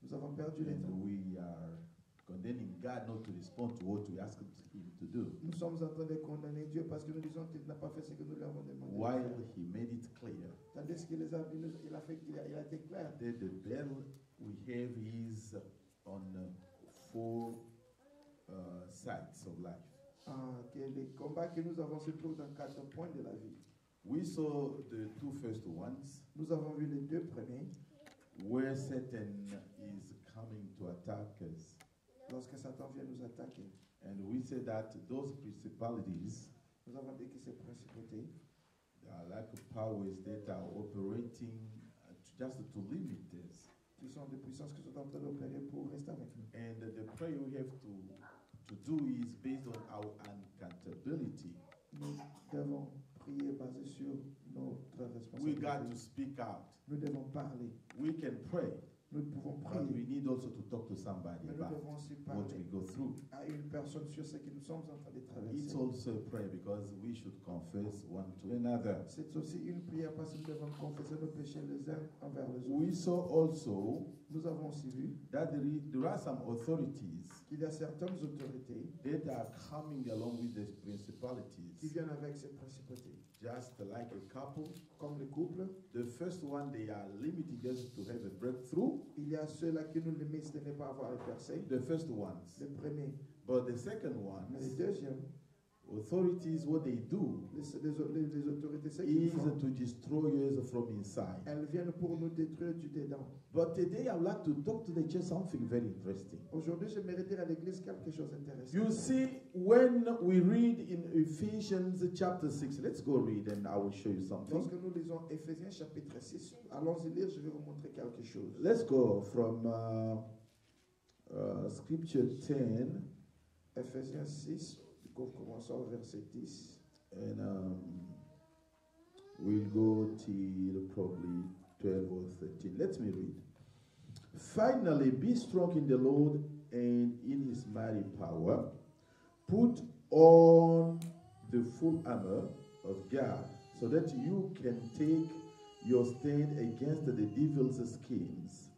Nous avons perdu le And temps. we are condemning God not to respond to what we asked him to do. Nous sommes en train de condamner Dieu parce que nous disons qu'il n'a pas fait ce que nous lui avons demandé. While he made it clear Tandis qu'il il a fait, il a été clair. that the battle we have is on 4 sides of life. Que les combats que nous avons se trouvent dans 4 points de la vie. We saw the 2 first ones Nous avons vu les 2 premiers. where Satan is coming to attack us. Lorsque Satan vient nous attaquer, And we said that those principalities nous avons dit que ces principautés are like powers that are operating just to limit us. qui sont des puissances qui sont en train d'opérer pour rester avec nous. And the prayer we have to do is based on our uncountability. Nous devons prier basé sur notre We got to responsabilité. speak out. Nous devons parler. We can pray, Nous pouvons but prier. we need also to talk to somebody Mais nous about devons aussi what we parler go through. à une personne sur ce que nous sommes en train de It's traverser. also a prayer because we should confess one to another. C'est aussi une prière parce que nous devons confesser nos péchés les uns envers les autres. We saw also Nous avons aussi vu that there are some authorities qu'il y a certaines autorités that are coming along with these qui principalities, viennent avec ces principautés. just like a couple. Comme les couples, The first one, they are limiting us to have a breakthrough. il y a ceux-là qui nous limitent de ne pas avoir le percé. The first ones. Les premiers. But the second Mais les ones, deuxièmes, authorities, what they do les autorités, ce qu'ils is font, to destroy us from inside. elles viennent pour nous détruire du dedans. But today I would like to talk to the church something very interesting. Aujourd'hui, j'aimerais dire à l'église quelque chose d'intéressant. You see, when we read in Ephesians chapter 6, let's go read and I will show you something. Lorsque nous lisons Éphésiens chapitre 6, allons-y lire, je vais vous montrer quelque chose. Let's go from scripture 10 Éphésiens 6, commençons au verset 10. and we'll go till probably 12 or 13. Let me read. Finally, be strong in the Lord and in his mighty power. Put on the full armor of God so that you can take your stand against the devil's schemes.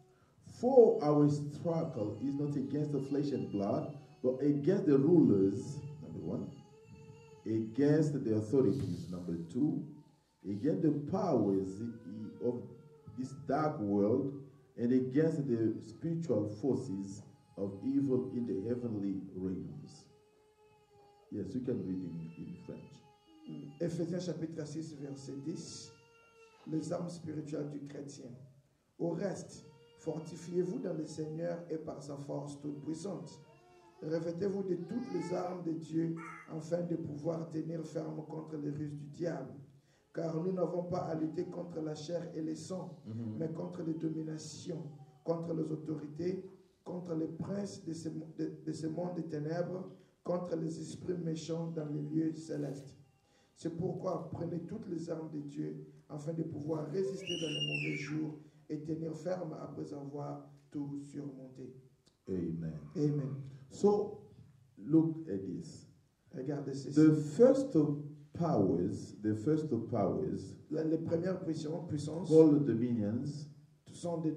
For our struggle is not against the flesh and blood, but against the rulers, number 1, against the authorities, number 2, against the powers of this dark world, and against the spiritual forces of evil in the heavenly realms. Yes, you can read in French. Éphésiens chapitre 6, verset 10. Les armes spirituelles du chrétien. Au reste, fortifiez-vous dans le Seigneur et par sa force toute puissante. Revêtez-vous de toutes les armes de Dieu afin de pouvoir tenir ferme contre les ruses du diable. Car nous n'avons pas à lutter contre la chair et les sangs, mais contre les dominations, contre les autorités, contre les princes de ce monde des ténèbres, contre les esprits méchants dans les lieux célestes. C'est pourquoi prenez toutes les armes de Dieu afin de pouvoir résister dans les mauvais jours et tenir ferme après avoir tout surmonté. Amen. Amen. So, look at this. Regardez ceci. The first powers, Les premières puissances called dominions, sont des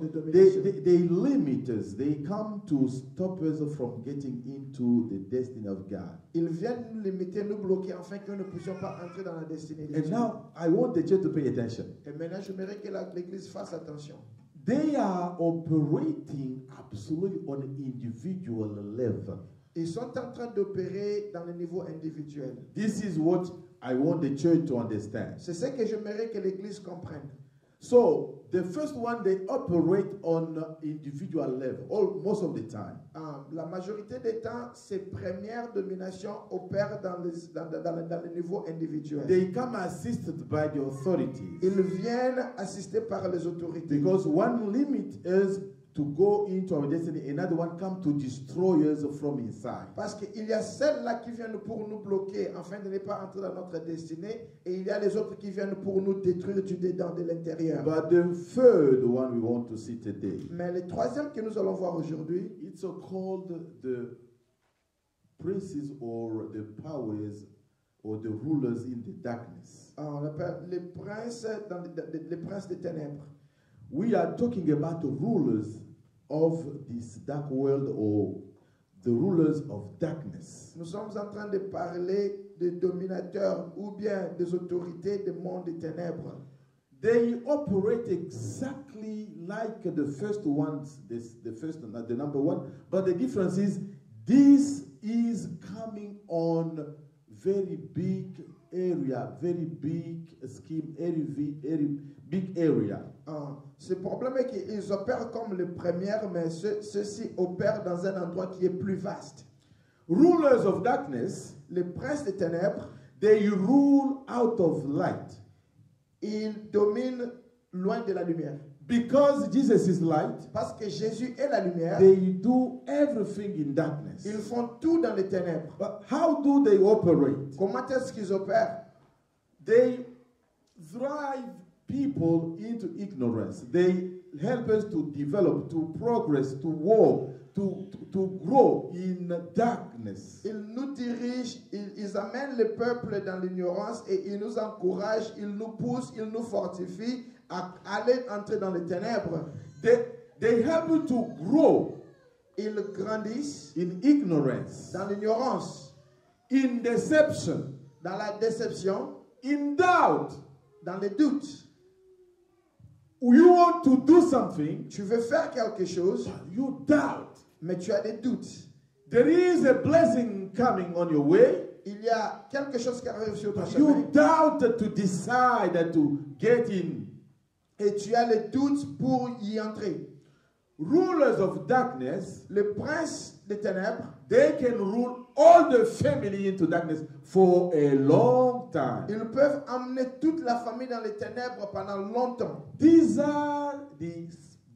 dominations. they limit us. They come to stop us from getting into the destiny of God. Ils viennent nous limiter, nous bloquer afin que nous ne puissions pas entrer dans la destinée de And Dieu. now I want the church to pay attention. Et maintenant, j'aimerais que l'Église fasse attention. They are operating absolutely on an individual level. Ils sont en train d'opérer dans le niveau individuel. This is what I want the church to understand. C'est ce que j'aimerais que l'Église comprenne. So, the first one, they operate on individual level, most of the time. La majorité des temps, ces premières dominations opèrent dans le niveau individuel. They come assisted by the authorities. Ils viennent assistés par les autorités. Because one limit is to go into our destiny, another one come to destroy us from inside. Parce qu'il y a celles-là qui viennent pour nous bloquer afin de ne pas entrer dans notre destinée, et il y a les autres qui viennent pour nous détruire du dedans, de l'intérieur. But the third one we want to see today, Mais le troisième que nous allons voir aujourd'hui, it's called the princes or the powers or the rulers in the darkness. on appelle les princes des ténèbres. We are talking about the rulers of this dark world or the rulers of darkness. Nous sommes en train de parler des dominateurs ou bien des autorités du monde des ténèbres. They operate exactly like the first ones, the number one, but the difference is this is coming on very big area, very big scheme, very big area. Ce problème est qu'ils opèrent comme les premières, mais ceux-ci opèrent dans un endroit qui est plus vaste. Rulers of darkness, Les princes des ténèbres, they rule out of light. ils dominent loin de la lumière. Because Jesus is light, Parce que Jésus est la lumière, they do everything in darkness. ils font tout dans les ténèbres. But how do they operate? Comment est-ce qu'ils opèrent? They drive people into ignorance. They help us to develop, to progress, to walk, to grow in darkness. Ils nous dirigent, ils amènent le peuple dans l'ignorance et ils nous encouragent, ils nous poussent, ils nous fortifient à aller entrer dans les ténèbres. They help you to grow Ils grandissent in ignorance, dans l'ignorance, in deception, dans la déception, in doubt. dans les doutes. You want to do something, Tu veux faire quelque chose, you doubt. mais tu as des doutes. There is a blessing coming on your way. Il y a quelque chose qui arrive sur ton chemin You doubt to decide to get in. et tu as les doutes pour y entrer. Rulers of darkness, Les princes des ténèbres, they can rule all the family into darkness for a long time. ils peuvent emmener toute la famille dans les ténèbres pendant longtemps. These are the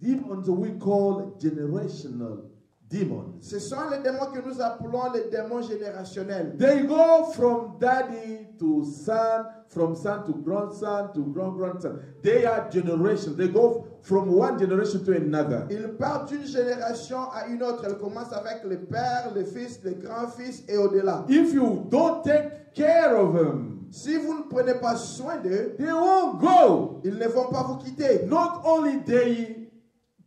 demons we call generational demons. Ce sont les démons que nous appelons les démons générationnels. They go from daddy to son, from son to grandson to grand-grandson. They are generations. They go from one generation to another. Ils partent d'une génération à une autre. Ils commencent avec les pères, les fils, les grands-fils et au-delà. If you don't take care of them, Si vous ne prenez pas soin d'eux, they won't go. ils ne vont pas vous quitter. Not only they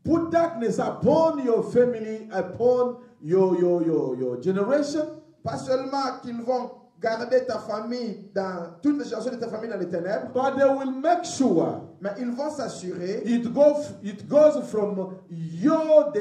put darkness upon your family, upon your generation, Pas seulement qu'ils vont garder ta famille dans toutes les générations de ta famille dans les ténèbres, but they will make sure mais ils vont s'assurer it goes from your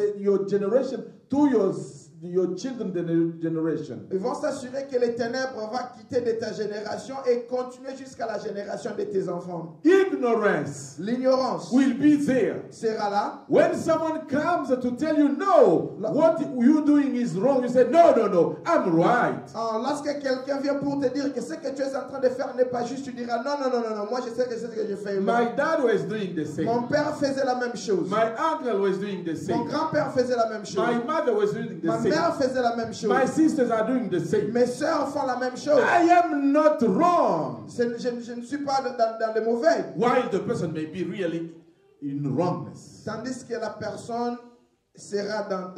generation to your children's generation. Ils vont s'assurer que les ténèbres vont quitter de ta génération et continuer jusqu'à la génération de tes enfants. Ignorance L'ignorance will be there. sera là. When someone comes to tell you, no, what you're doing is wrong, you say, no, I'm right. Lorsque quelqu'un vient pour te dire que ce que tu es en train de faire n'est pas juste, tu diras non, moi je sais que c'est ce que je fais. My dad was doing the same. Mon père faisait la même chose. My uncle was doing the Mon same. grand-père faisait la même chose. My mother was doing the Ma same. mère faisait la même chose. My sisters are doing the same. Mes sœurs font la même chose. I am not wrong. Je ne suis pas dans le mauvais. While the person may be really in wrongness. Tandis que la personne sera dans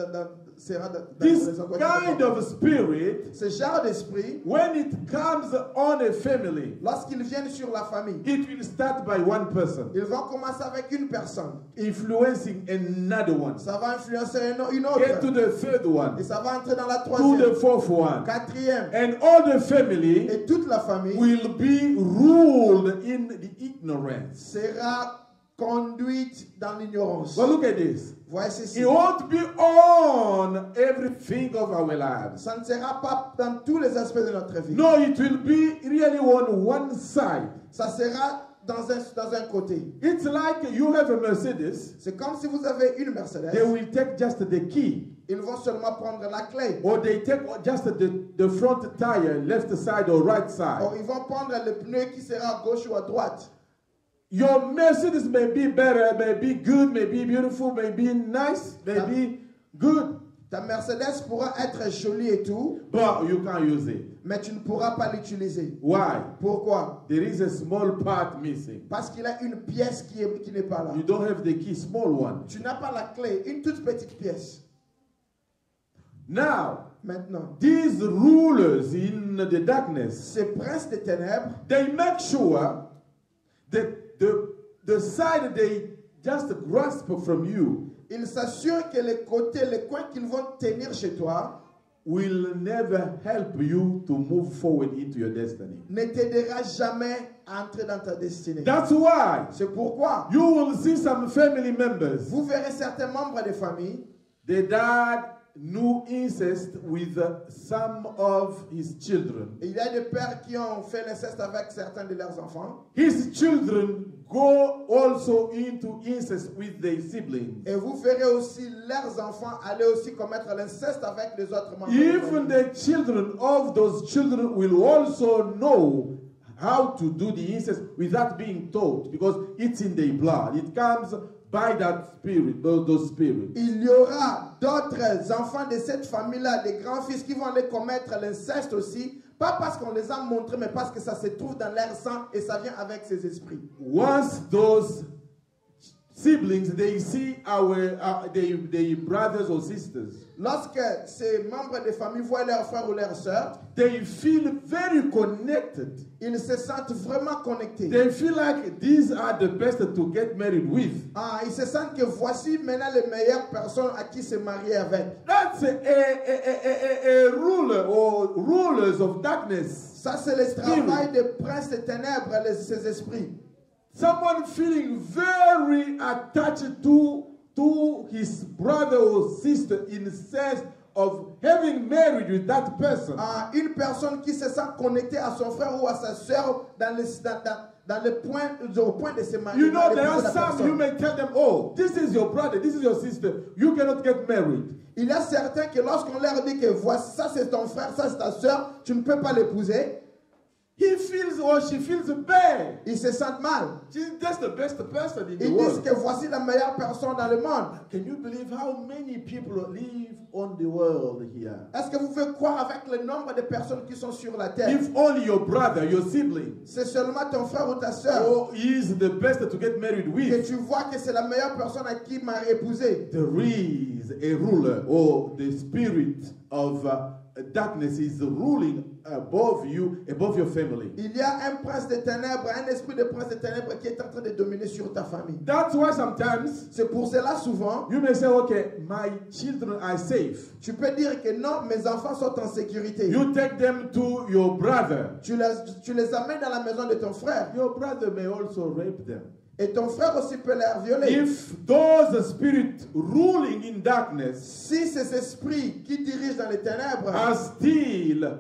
This les endroits kind of spirit, ce genre d'esprit, when it comes on a family, lorsqu'ils viennent sur la famille, it will start by one person, ils vont commencer avec une personne. influencing another one, Ça va influencer une get to autre. the third one, Et ça va entrer dans la to troisième, the fourth one, quatrième. and all the family Et toute la famille will be ruled in the ignorance. sera conduite dans l'ignorance. But look at this. Voyez ceci. It won't be on everything of our lives. Ça ne sera pas dans tous les aspects de notre vie. No, it will be really on one side. Ça sera dans un côté. It's like you have a Mercedes. C'est comme si vous avez une Mercedes. They will take just the key. Ils vont seulement prendre la clé. Or they take just the front tire, left side or right Or side. ils vont prendre le pneu qui sera à gauche ou à droite. Your Mercedes may be better, may be good, may be beautiful, may be nice, may be good. Ta Mercedes pourra être jolie et tout, But you can't use it. mais tu ne pourras pas l'utiliser. Why? Pourquoi? There is a small part missing. Parce qu'il a une pièce qui n'est pas là. You don't have the key, small one. Tu n'as pas la clé, une toute petite pièce. Now, Maintenant, these rulers in the darkness, ces princes des ténèbres, they make sure that the side they just grasp from you, Ils s'assurent que les côtés, les coins qu'ils vont tenir chez toi will never help you to move forward into your destiny. ne t'aidera jamais à entrer dans ta destinée. That's why C'est pourquoi you will see some family members. vous verrez certains membres des familles, The dad knew incest with some of his children. il y a des pères qui ont fait l'inceste avec certains de leurs enfants. His children go also into incest with their siblings. Et vous verrez aussi leurs enfants aller aussi commettre l'inceste avec les autres membres. de la Even famille. the children of those children will also know how to do the incest without being taught, because it's in their blood. It comes by that spirit, those spirits. Il y aura d'autres enfants de cette famille-là, des grands-fils qui vont aller commettre l'inceste aussi, pas parce qu'on les a montrés, mais parce que ça se trouve dans leur sang et ça vient avec ces esprits. Once those siblings, they see their brothers or sisters, Lorsque ces membres de famille voient leurs frères ou leurs sœurs, they feel very connected. ils se sentent vraiment connectés. They feel like these are the best to get married with. Ils se sentent que voici maintenant les meilleures personnes à qui se marier avec. That's a ruler or rulers of darkness. Ça, c'est le travail des princes des ténèbres, ces esprits. Someone feeling very attached to his brother or sister in the sense of having married with that person. Une personne qui se sent connectée à son frère ou à sa sœur dans le point, au point de se marier. You know, dans there are l'épouse de la some personne. you may tell them, oh, this is your brother, this is your sister. You cannot get married. Il y a certains que lorsqu'on leur dit que voici, ça c'est ton frère, ça c'est ta sœur, tu ne peux pas l'épouser. He feels or she feels bad. Ils se sentent mal. She's just the best person in the Ils disent world. que voici la meilleure personne dans le monde. Can you believe how many people live on the world here? Est-ce que vous pouvez croire avec le nombre de personnes qui sont sur la terre? If only your brother, your sibling, C'est seulement ton frère ou ta sœur oh, is the best to get married que with, tu vois que c'est la meilleure personne à qui m'a épousé. there is a ruler or the spirit of darkness is ruling above you, above your family. Il y a un prince des ténèbres, un esprit de prince des ténèbres qui est en train de dominer sur ta famille. That's why sometimes C'est pour cela souvent, you may say, okay, my children are safe. tu peux dire que non, mes enfants sont en sécurité. You take them to your brother. Tu les amènes dans la maison de ton frère. Your brother may also rape them. Et ton frère aussi peut les violer. If those spirits ruling in darkness Si ces esprits qui dirigent dans les ténèbres are still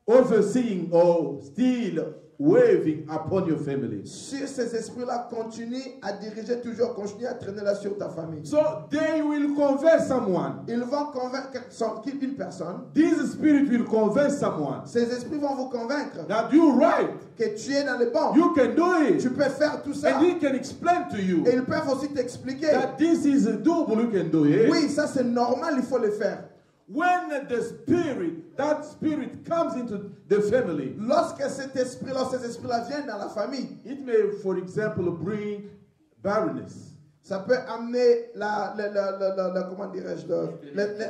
overseeing or still waving upon your family, si ces esprits-là continuent à diriger toujours, continuent à traîner là sur ta famille, so they will convert someone. ils vont convaincre une personne. This spirit will convince someone Ces esprits vont vous convaincre that you're right. que tu es dans le bon. You can do Tu it. peux faire tout ça. And he can explain to you Et ils peuvent aussi t'expliquer. that this is doable. You can do it. Oui, ça c'est normal, il faut le faire. When that spirit comes into the family, Lorsque cet esprit-là, ces esprits-là viennent dans la famille, it may, for example, bring barrenness. ça peut amener comment dirais-je,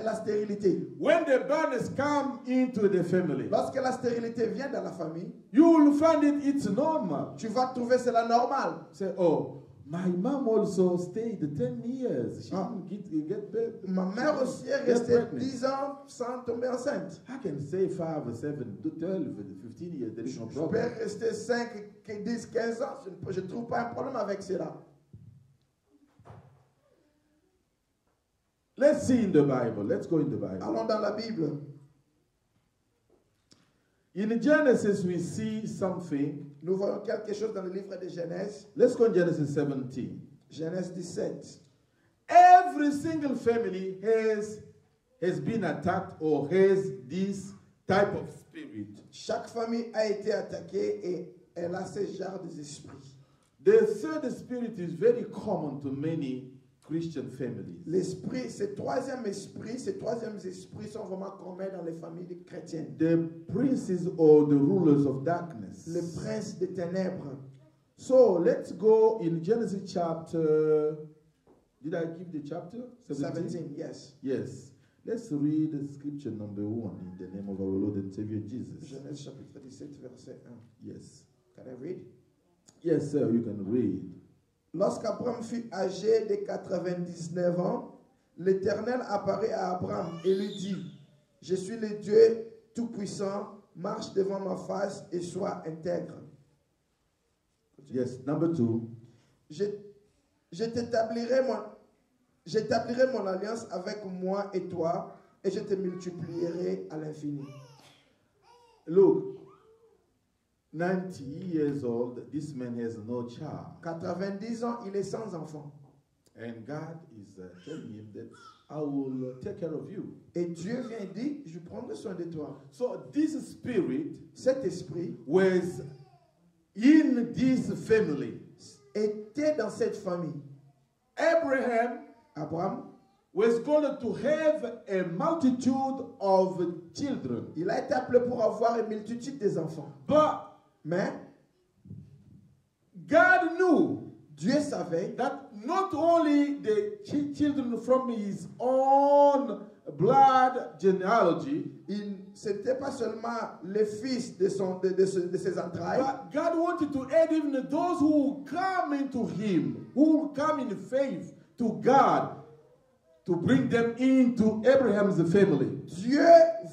la stérilité. When the barrenness come into the family, Lorsque la stérilité vient dans la famille, you will find it's normal. tu vas trouver cela normal. Say, oh, my mom also stayed 10 years. She didn't get back. Ma mère aussi est restée 10 ans sans tomber enceinte. I can say 5, 7, 12, 15 years. There is no Je peux problem. rester 5, 10, 15 ans. Je ne trouve pas un problème avec cela. Let's see in the Bible. Let's go in the Bible. Allons dans la Bible. In Genesis, we see something. Nous voyons quelque chose dans le livre de Genèse. Let's go in Genesis 17. Genèse 17. Every single family has been attacked or has this type of spirit. Chaque famille a été attaquée et elle a ce genre d'esprit. The third spirit is very common to many Christian families. L'esprit, ces troisièmes esprits sont vraiment communs dans les familles chrétiennes. The princes or the rulers of darkness. Le prince des ténèbres. So let's go in Genesis chapter. Did I give the chapter? 17, yes. Yes. Let's read the scripture number 1 in the name of our Lord and Savior Jesus. Genèse chapitre 17, verset 1. Yes. Can I read? Yes, sir, you can read. Lorsqu'Abraham fut âgé de 99 ans, l'Éternel apparut à Abraham et lui dit, « Je suis le Dieu Tout-Puissant, marche devant ma face et sois intègre. » Yes, number 2. J'établirai mon alliance avec moi et toi, et je te multiplierai à l'infini. Look, 90 years old, this man has no child. 90 ans, il est sans enfant. And God is telling him that I will take care of you. Et Dieu vient et dit, je prendrai soin de toi. So this spirit Cet esprit was in this family. était dans cette famille. Abraham was going to have a multitude of children. Il a été appelé pour avoir une multitude des enfants. Mais God knew Dieu savait that not only the children from his own blood genealogy, c'était pas seulement les fils de ses entrailles, but God wanted to add even those who come into him, who come in faith to God, to bring them into Abraham's family. Dieu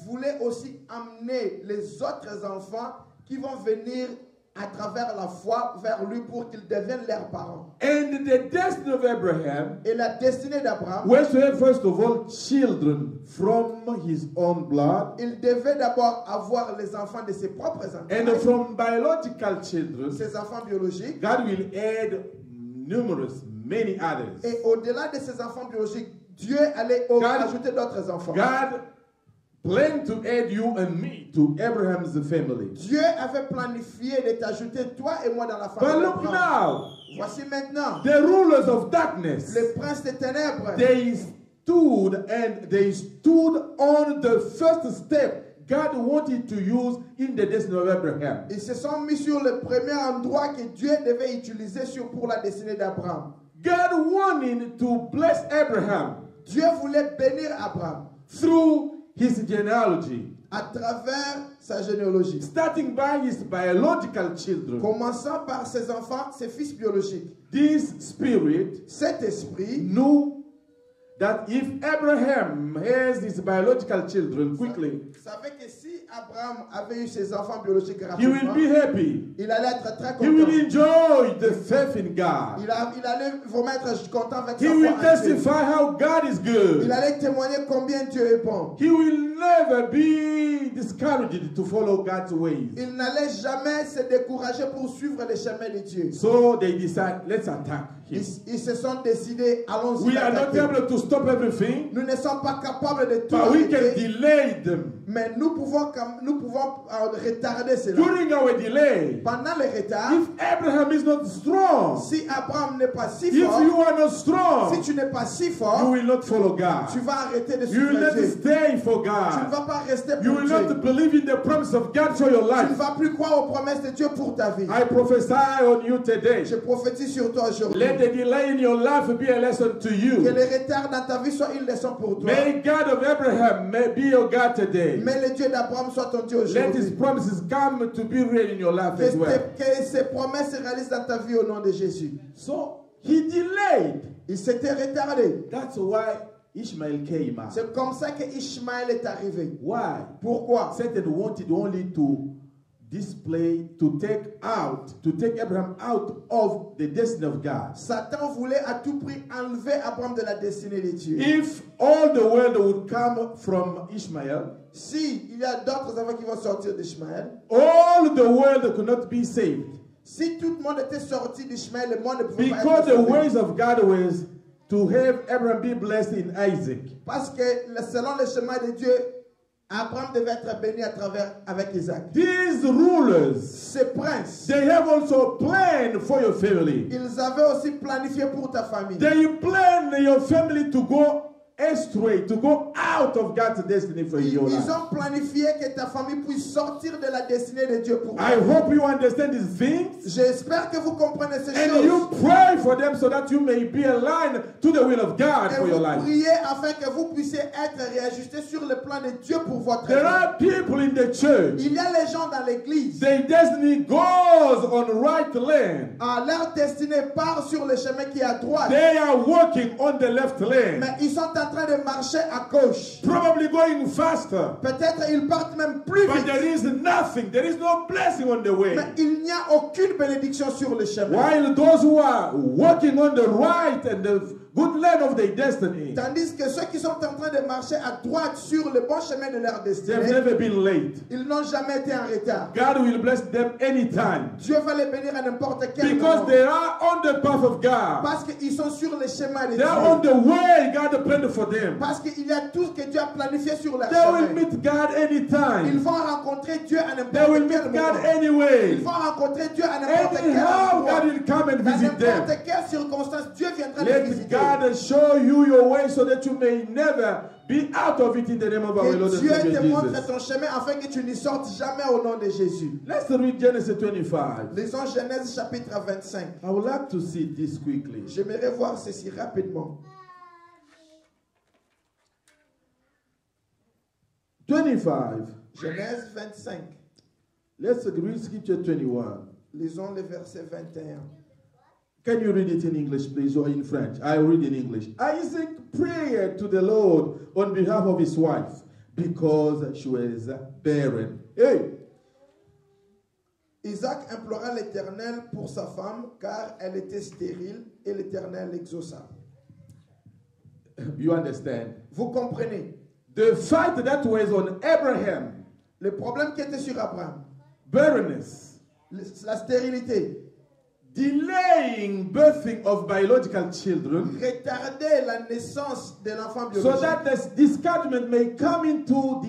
voulait aussi amener les autres enfants qui vont venir à travers la foi vers lui pour qu'ils deviennent leurs parents. And the destiny of Abraham Et la destinée d'Abraham was to have first of all children from his own blood. Il devait d'abord avoir les enfants de ses propres entrailles. And from biological children, ses enfants biologiques. God will add many others. Et au-delà de ses enfants biologiques, Dieu allait ajouter d'autres enfants. God planned to add you and me to Abraham's family. Dieu avait planifié de t'ajouter toi et moi dans la famille. But look now. Voici maintenant. The rulers of darkness. Les princes des ténèbres. They stood on the first step God wanted to use in the destiny of Abraham. Ils se sont mis sur le premier endroit que Dieu devait utiliser pour la destinée d'Abraham. God wanted to bless Abraham. Dieu voulait bénir Abraham through his genealogy, à travers sa généalogie, starting by his biological children. Commençant par ses enfants, ses fils biologiques. This spirit, cet esprit, knew that if Abraham has his biological children quickly, savait que si Abraham avait eu ses enfants biologiques he rapidement, will be happy. Il allait être très content. He will enjoy the faith in God. Il allait vraiment être content avec He sa will foi en testify Dieu. how God is good. Il allait témoigner combien Dieu est bon. He will never be discouraged to follow God's ways. Il n'allait jamais se décourager pour suivre les chemins de Dieu. So they decide, let's attack him. Ils se sont décidés, allons-y. We are not able to stop everything, Nous ne sommes pas capables de tout but we can arrêter, delay them. mais nous pouvons retarder cela. During our delay, Pendant le retard, if Abraham is not strong, si Abraham n'est pas si if fort, you are not strong, si tu n'es pas si you fort, will not follow God. tu vas arrêter de You suivre will not Dieu. stay for Tu ne God. vas pas rester You pour will Dieu. not believe in the promise of God for your Tu ne life. vas plus croire aux promesses de Dieu pour ta vie. I prophesy on you today. Je prophétise sur toi aujourd'hui. Let the delay in your life be a lesson to Que you. les retards dans ta vie soient une leçon pour toi. May God of Abraham may be your God today. Mais le Dieu d'Abraham soit ton Dieu Let his aujourd'hui. promises come to be real in your life as well. Que ces promesses se réalisent dans ta vie au nom de Jésus. So he delayed. Il s'était retardé. That's why Ishmael came out. C'est comme ça que Ishmaël est arrivé. Why? Pourquoi? Satan wanted only to display, to take Abraham out of the destiny of God. Satan voulait à tout prix enlever Abraham de la destinée de Dieu. If all the world would come from Ishmael, Si il y a d'autres enfants qui vont sortir d'Ishmaël, all the world could not be saved. si tout le monde était sorti d'Ishmaël, le monde ne pouvait pas Because être the sauvé. ways of God was to have Abraham be blessed in Isaac. Parce que selon le chemin de Dieu, Abraham devait être béni à travers avec Isaac. These rulers, Ces princes, they have also planned for your family. ils avaient aussi planifié pour ta famille. They plan your family to go astray, to go out of God's destiny for your Ils life. ont planifié que ta famille puisse sortir de la destinée de Dieu pour toi. I hope you understand these things. J'espère que vous comprenez ces And choses. you pray for them so that you may be aligned to the will of God Et for your vous life. priez afin que vous puissiez être réajustés sur le plan de Dieu pour votre There vie. are people in the church. Il y a les gens dans l'église. Their destiny goes on right lane. Leur destinée part sur le chemin qui est à droite. They are walking on the left lane. Mais ils sont en train de marcher à gauche. Probably going faster. Peut-être ils partent même plus But vite. there is nothing. There is no blessing on the way. Mais il n'y a aucune bénédiction sur le chemin. While those who are walking on the right and the good lane of their destiny, Tandis que ceux qui sont en train de marcher à droite sur le bon chemin de leur they have destinée, never been late. ils n'ont jamais été en retard. God will bless them anytime. Dieu va les bénir à n'importe quel Because moment. they are on the path of God. Parce qu'ils sont sur le chemin de They are on Dieu. the way God planned for them. Parce qu'il y a tout ce que Dieu a planifié sur leur They will chemin. meet God Ils anytime. vont rencontrer Dieu à They will n'importe quel meet God moment. anyway. Ils vont rencontrer Dieu à n'importe quel Anyhow, endroit. God will come and Dans visit them. n'importe quelle circonstance, Dieu viendra les Let visiter. God show you your way so that you may never be out of it in the name of our Lord Que and Dieu Savior te montre Jesus. ton chemin afin que tu n'y sortes jamais au nom de Jésus. Let's read Genesis 25. Lisons Genèse chapitre 25. I would like to see this quickly. J'aimerais voir ceci rapidement. 25. Genèse 25. Let's read scripture 21. Lisons le verset 21. Can you read it in English, please, or in French? I read in English. Isaac prayed to the Lord on behalf of his wife because she was barren. Hey! Isaac implora l'Éternel pour sa femme car elle était stérile et l'Éternel l'exauça. You understand? Vous comprenez? The fight that was on Abraham, Le problème qui était sur Abraham, barrenness, la stérilité, delaying birthing of biological children, retarder la naissance de l'enfant so biologique, that this discouragement may come into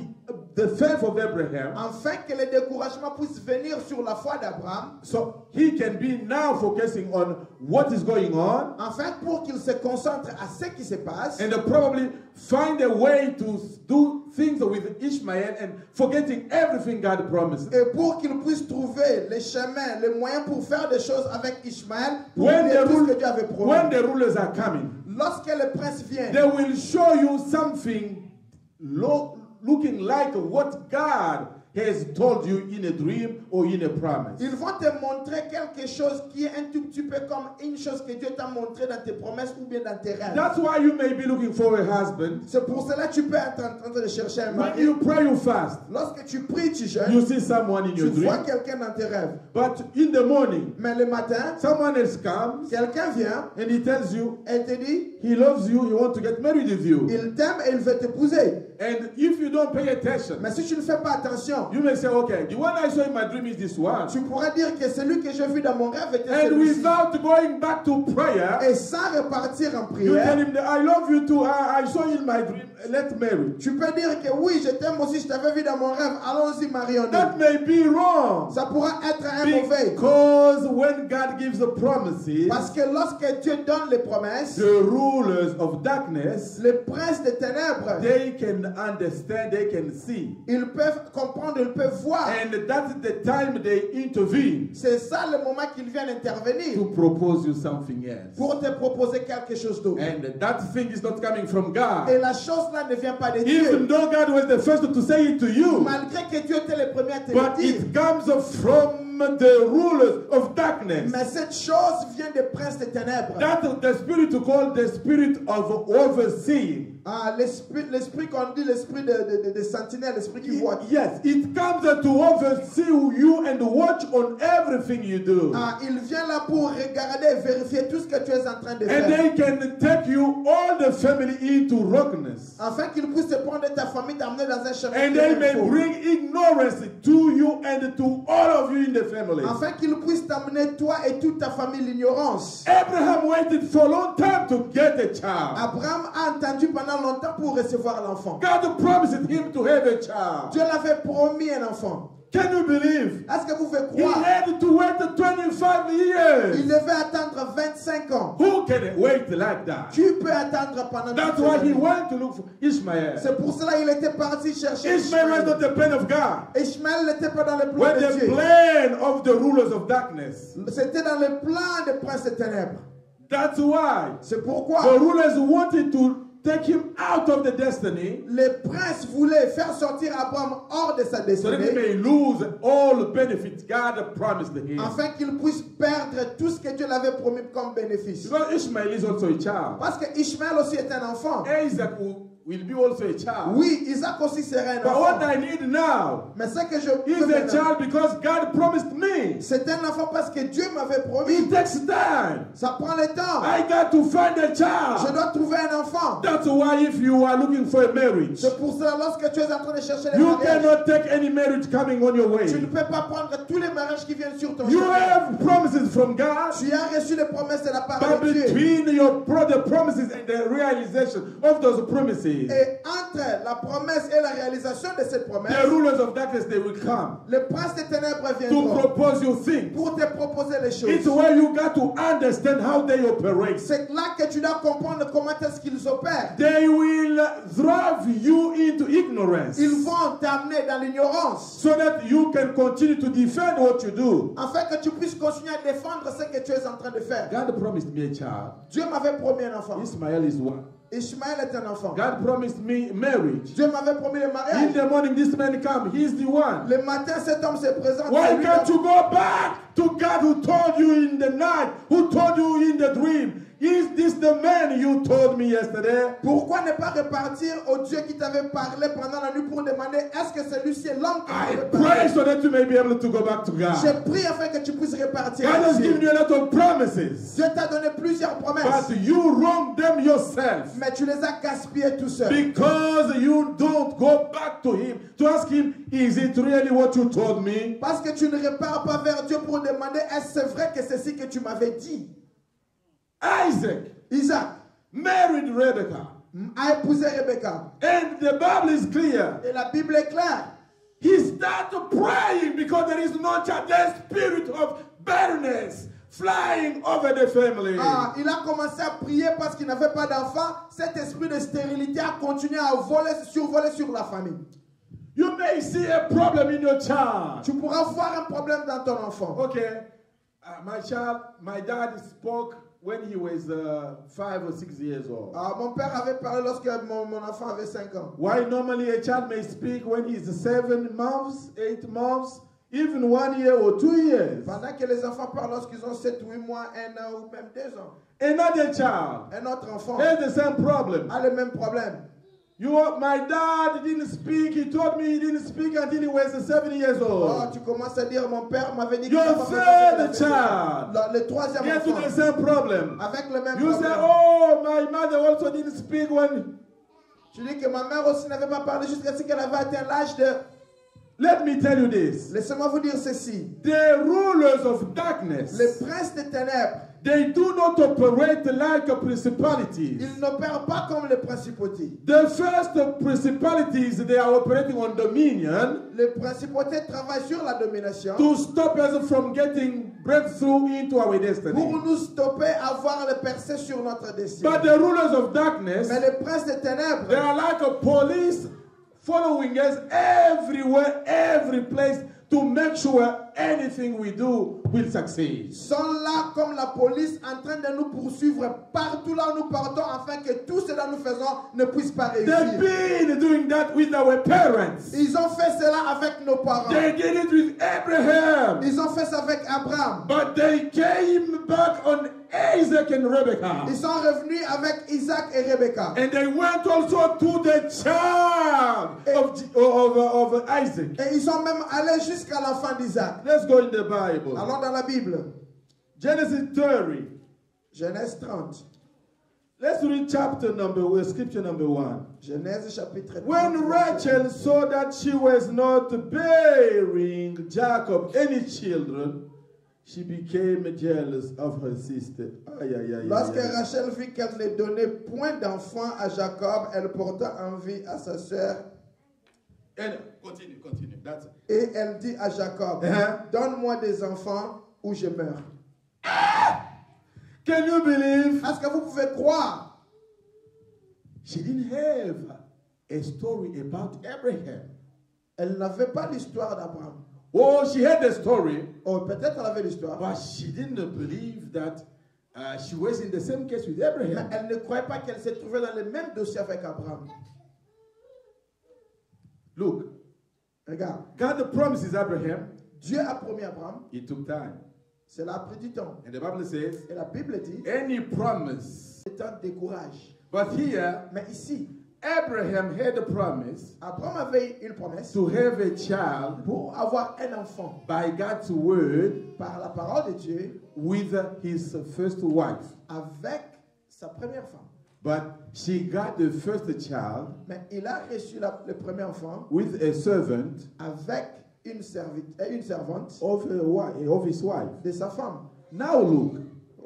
the faith of Abraham, afin que le découragement puisse venir sur la foi d'Abraham, so he can be now focusing on what is going on, afin pour qu'il se concentre à ce qui se passe, and probably find a way to do things with Ishmael and forgetting everything God promised. et pour qu'il puisse trouver les chemins, les moyens pour faire des choses avec Ishmaël, pour When oublier the, tout ce que Dieu avait promis. when the rulers are coming, Lorsque le prince vient, they will show you something looking like what God has told you in a dream or in a promise. ils vont te montrer quelque chose qui est un tout petit peu comme une chose que Dieu t'a montré dans tes promesses ou bien dans tes rêves. That's why you may be looking for a husband. C'est pour cela que tu peux être en train de chercher un When mari. you pray, you fast. Lorsque tu pries, tu jeûnes, You see someone in tu your vois dream. quelqu'un dans tes rêves. But in the morning, Mais le matin, someone else comes quelqu'un vient and he tells you et te dit, he loves you, he wants to get married with you. il t'aime et il veut t'épouser. And if you don't pay attention, Mais si tu ne fais pas attention, you may say, okay, the one I saw in my dream is this one. tu pourras dire que celui que j'ai vu dans mon rêve était And celui-ci. without going back to prayer, Et sans repartir en you tell prière, him that I love you too. I saw you in my dream. Let's marry. tu peux dire que oui, je t'aime aussi, je t'avais vu dans mon rêve, allons-y, marions-nous. That may be wrong. Ça pourra être un mauvais. Because when God gives the promises, Parce que lorsque Dieu donne les promesses, the rulers of darkness, les princes des ténèbres, they can understand, they can see. ils peuvent comprendre, ils peuvent voir. And that's the time they intervene C'est ça le moment qu'ils viennent intervenir to propose you something else. pour te proposer quelque chose d'autre. And that thing is not coming from God. Et la chose là ne vient pas de Even Dieu. though God was the first to say it to you, Malgré que Dieu était le premier à te le but dire. it comes from the rulers of darkness. Mais cette chose vient des princes des ténèbres. That the spirit to call the spirit of overseeing. Ah, l'esprit qu'on dit, l'esprit de sentinelle, l'esprit qui voit. Yes, it comes to oversee you and watch on everything you do. Ah, il vient là pour regarder et vérifier tout ce que tu es en train de And faire. they can take you, all the family, into rockness. Afin qu'il puisse te prendre ta famille, t'amener dans un chemin. And qui they est may faux. bring ignorance to you and to all of you in the family. Afin qu'il puisse t'amener toi et toute ta famille l'ignorance. Abraham waited for a long time to get a child. Abraham a entendu pendant longtemps pour recevoir l'enfant. God promised him to have a child. Dieu l'avait promis un enfant. Can you believe? Est-ce que vous pouvez He croire? had to wait 25 years. Il devait attendre 25 ans. Who can wait like that? Tu peux attendre pendant That's toutes why ces he années. went to look for Ishmael. C'est pour cela qu'il était parti chercher Ishmael was Ishmaël. not the plan of God. Ishmaël n'était pas dans le plan When de the Dieu. plan of the rulers of darkness. C'était dans le plan des princes des ténèbres. That's why C'est the pourquoi rulers wanted to take him out of the destiny les princes voulaient faire sortir Abraham hors de sa so that he destinée may lose all the benefits God promised him. afin qu'il puisse perdre tout ce que Dieu l'avait promis comme bénéfice. Because Ishmael is also a child. Parce que Ishmaël aussi est un enfant. Isaac will be also a child. Oui, Isaac aussi serait un But what enfant. I need now Mais ce que je is veux a maintenant, child because God promised me. c'est un enfant parce que Dieu m'avait promis. It takes time. Ça prend le temps. I got to find a Je child. dois trouver un enfant. That's why if you are looking for a marriage, C'est pour cela, lorsque tu es en train de chercher les you mariages, cannot take any marriage coming on your way. tu ne peux pas prendre tous les mariages qui viennent sur ton You chemin. have promises from God, Tu as reçu les promesses de la part but de Dieu. between the promises and the realization of those promises, Et entre la promesse et la réalisation de cette promesse, the rulers of darkness, they will come les princes des ténèbres to viendront propose you things. pour te proposer les It's choses. where you got to understand how they operate. C'est là que tu dois comprendre comment est-ce qu'ils opèrent. They will drive you into ignorance Ils vont t'amener dans l'ignorance so that you can continue to defend what you do. afin que tu puisses continuer à défendre ce que tu es en train de faire. God promised me a child. Dieu m'avait promis un enfant. Ismael is one. Ishmaël est un enfant. God promised me marriage. Dieu m'avait promis le In mariage. the morning, this man come. He's the one. Le matin, cet homme se présente. Why C'est lui can't l'homme. you go back to God who told you in the night, who told you in the dream? Is this the man you told me yesterday? Pourquoi ne pas repartir au Dieu qui t'avait parlé pendant la nuit pour demander est-ce que celui-ci est l'homme qui I m'avait pray parlé? so that you may be able to go back to J'ai God. prié afin que tu puisses repartir. God à has Dieu. given you a lot of promises, Dieu t'a donné plusieurs promesses, but you wronged them yourself mais tu les as gaspillées tout seul. because you don't go back to Him to ask Him, is it really what you told me? Parce que tu ne repars pas vers Dieu pour demander est-ce que c'est vrai que c'est ce que tu m'avais dit. Isaac Isaac married Rebekah, a épousé Rebecca. and the Bible is clear. Et la Bible est claire. He started praying because there is no child. The spirit of barrenness flying over the family. Ah, il a commencé à prier parce qu'il n'avait pas d'enfant. Cet esprit de stérilité a continué à survoler sur la famille. You may see a problem in your child. Tu pourras voir un problème dans ton enfant. Okay, my dad spoke when he was 5 or 6 years old. Ah, mon père avait parlé lorsque mon enfant avait 5 ans. Why normally a child may speak when he's 7 months, 8 months, even 1 year or 2 years. Pendant que les enfants parlent lorsqu'ils ont 7, 8 mois, 1 an ou même 2 ans. Another child Un autre enfant has the same problem. a le même problème. My dad didn't speak. He told me he didn't speak until he was 7 years Oh, old. tu commences à dire, mon père m'avait dit que Your mon papa third child le troisième gets to the enfant, same problem. avec le même You say, problème. oh, my mother also didn't speak when. Tu dis que ma mère aussi n'avait pas parlé jusqu'à ce qu'elle avait atteint l'âge de... Let me tell you this. Laissez-moi vous dire ceci. The rulers of darkness, Les princes des ténèbres, they do not operate like principalities. ils n'opèrent pas comme les principautés. The first principalities, they are operating on dominion Les principautés travaillent sur la domination to stop us from getting breakthrough into our pour destiny. nous stopper à voir le percée sur notre destin. But the rulers of darkness, Mais les princes des ténèbres, they are like a police following us everywhere, every place to make sure anything we do will succeed. sont là comme la police en train de nous poursuivre partout là où nous partons afin que tout ce que nous faisons ne puisse pas They've réussir. been doing that with our parents. Ils ont fait cela avec nos parents. They did it with Abraham. Ils ont fait ça avec Abraham. But they came back on Isaac and Rebekah. Ils sont revenus avec Isaac et Rebecca. And they went also to the child of Isaac. Et ils sont même allés jusqu'à l'enfant d'Isaac. Let's go in the Bible. Allons dans la Bible. Genesis 30. Genèse 30. Let's read scripture number 1. Genèse chapitre 30. When Rachel saw that she was not bearing Jacob any children, she became jealous of her sister. Lorsque Rachel vit qu'elle ne donnait point d'enfant à Jacob, elle porta envie à sa sœur And continue. That's it. Et elle dit à Jacob, donne-moi des enfants ou je meurs. Can you believe? Est-ce que vous pouvez croire? She didn't have a story about Abraham. Elle n'avait pas l'histoire d'Abraham. Oh, she had the story, Oh, peut-être elle avait l'histoire. but she didn't believe that she was in the same case with Abraham. Mais elle ne croyait pas qu'elle s'est trouvée dans le même dossier avec Abraham. Look, Regarde, God promises Abraham. Dieu a promis à Abraham, It took time. cela a pris du temps. And the Bible says, Et la Bible dit, any promise. c'est un décourage. But here, Mais ici, Abraham had a promise Abraham avait une promesse to have a child pour avoir un enfant by God's word par la parole de Dieu with his first wife. avec sa première femme. But she got the first child Mais il a reçu le premier enfant with a servant avec une servante of his wife. de sa femme. Now look,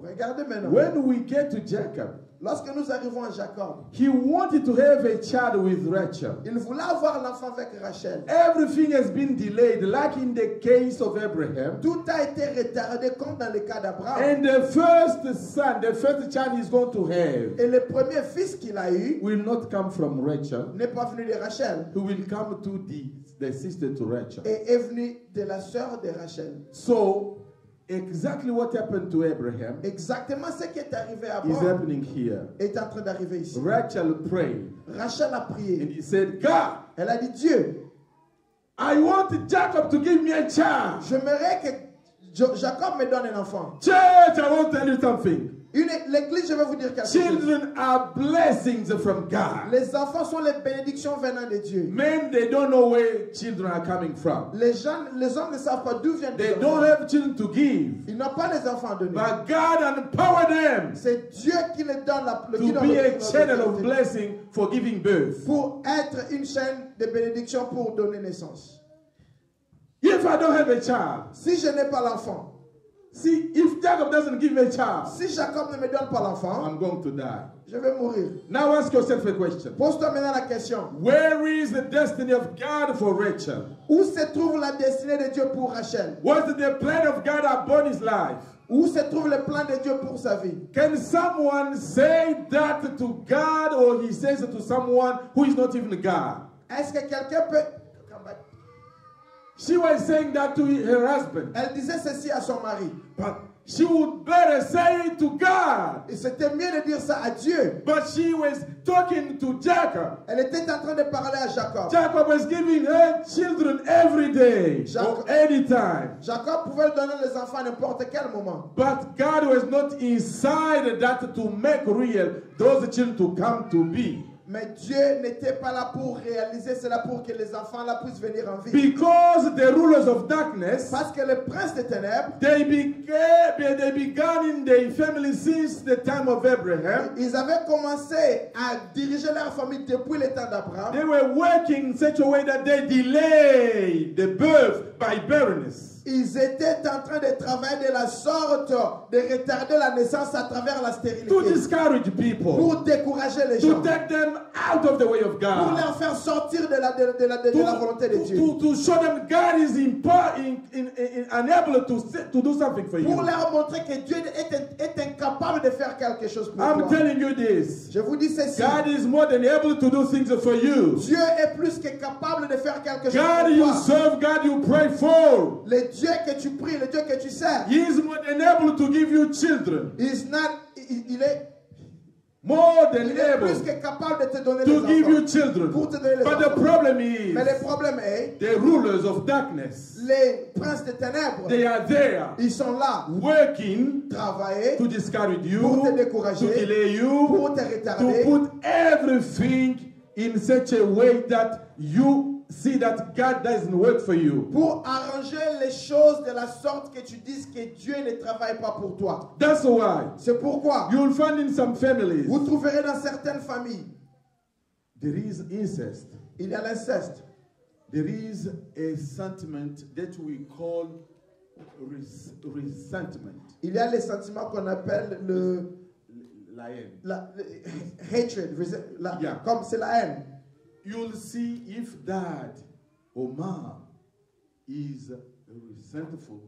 Regardez maintenant. when we get to Jacob, Lorsque nous arrivons à Jacob, he wanted to have a child with Rachel. il voulait avoir l'enfant avec Rachel. Everything has been delayed, like in the case of Abraham. Tout a été retardé comme dans le cas d'Abraham. And the first son, the first child he's going to have, Et le premier fils qu'il a eu will not come from Rachel. n'est pas venu de Rachel, He will come to the sister to Rachel. et est venu de la sœur de Rachel. So, exactly what happened to Abraham Exactement ce qui est arrivé à is Abraham happening here. est en train d'arriver ici. Rachel prayed Rachel a and prié. he said, God, Elle a dit, Dieu, I want Jacob to give me a child. j'aimerais que Jacob me donne un enfant. Church, I want to tell you something. L'église, je vais vous dire quelque chose. Children are blessings from God. Les enfants sont les bénédictions venant de Dieu. Men, they don't know where children are coming from. Les hommes ne savent pas d'où viennent They les don't enfants. have children to give. Ils n'ont pas les enfants à donner. But God empowered them C'est Dieu qui les donne to be a channel of blessing for giving birth. pour être une chaîne de bénédiction pour donner naissance. If I don't have a child, Si je n'ai pas l'enfant, see, if Jacob doesn't give me a child, si Jacob ne me donne pas l'enfant, I'm going to die. je vais mourir. Now ask yourself a question. Pose-toi maintenant la question. Where is the destiny of God for Rachel? Où se trouve la destinée de Dieu pour Rachel? What's the plan of God upon his life? Où se trouve le plan de Dieu pour sa vie? Can someone say that to God, or he says it to someone who is not even God? Est-ce que quelqu'un peut... She was saying that to her husband, Elle disait ceci à son mari. but she would better say it to God. Et c'était mieux de dire ça à Dieu. But she was talking to Jacob. Elle était en train de parler à Jacob. Jacob was giving her children every day Jacob- or anytime. Jacob pouvait lui donner les enfants à n'importe quel moment. But God was not inside that to make real those children to come to be. Mais Dieu n'était pas là pour réaliser cela pour que les enfants là puissent venir en vie. Because the rulers of darkness, Parce que les princes des ténèbres, they began in their family since the time of Abraham. ils avaient commencé à diriger leur famille depuis le temps d'Abraham. They were working in such a way that they delayed the birth by barrenness. Ils étaient en train de travailler de la sorte de retarder la naissance à travers la To stérilité. discourage people. Pour décourager les To gens. take them out of the way of Pour God. leur faire sortir de la volonté de Dieu. To show them God is unable to do something for Pour you. leur montrer que Dieu est incapable de faire quelque chose pour I'm toi. telling you this. Je vous dis ceci. God is more than able to do things for you. Dieu est plus que capable de faire quelque chose God pour you toi. serve, God you pray for. Le Dieu que tu pries, le Dieu que tu sers, He is more than able to give you children. il est More than plus able que capable de te donner les to give you enfants. children. Pour te donner les But the enfants. problem Mais le is problème est, the rulers of darkness, les princes des ténèbres, they are there ils sont là, working travailler, to discourage you, pour te to décourager, delay you, pour te to retarder, put everything in such a way that you see that God doesn't work for you. pour arranger les choses de la sorte que tu dises que Dieu ne travaille pas pour toi. That's why C'est pourquoi you'll find in some families vous trouverez dans certaines familles, there is incest. il y a l'inceste. There is a sentiment that we call resentment. Il y a les sentiments qu'on appelle le hatred, Yeah. comme c'est la haine. You'll see if dad or mom is resentful,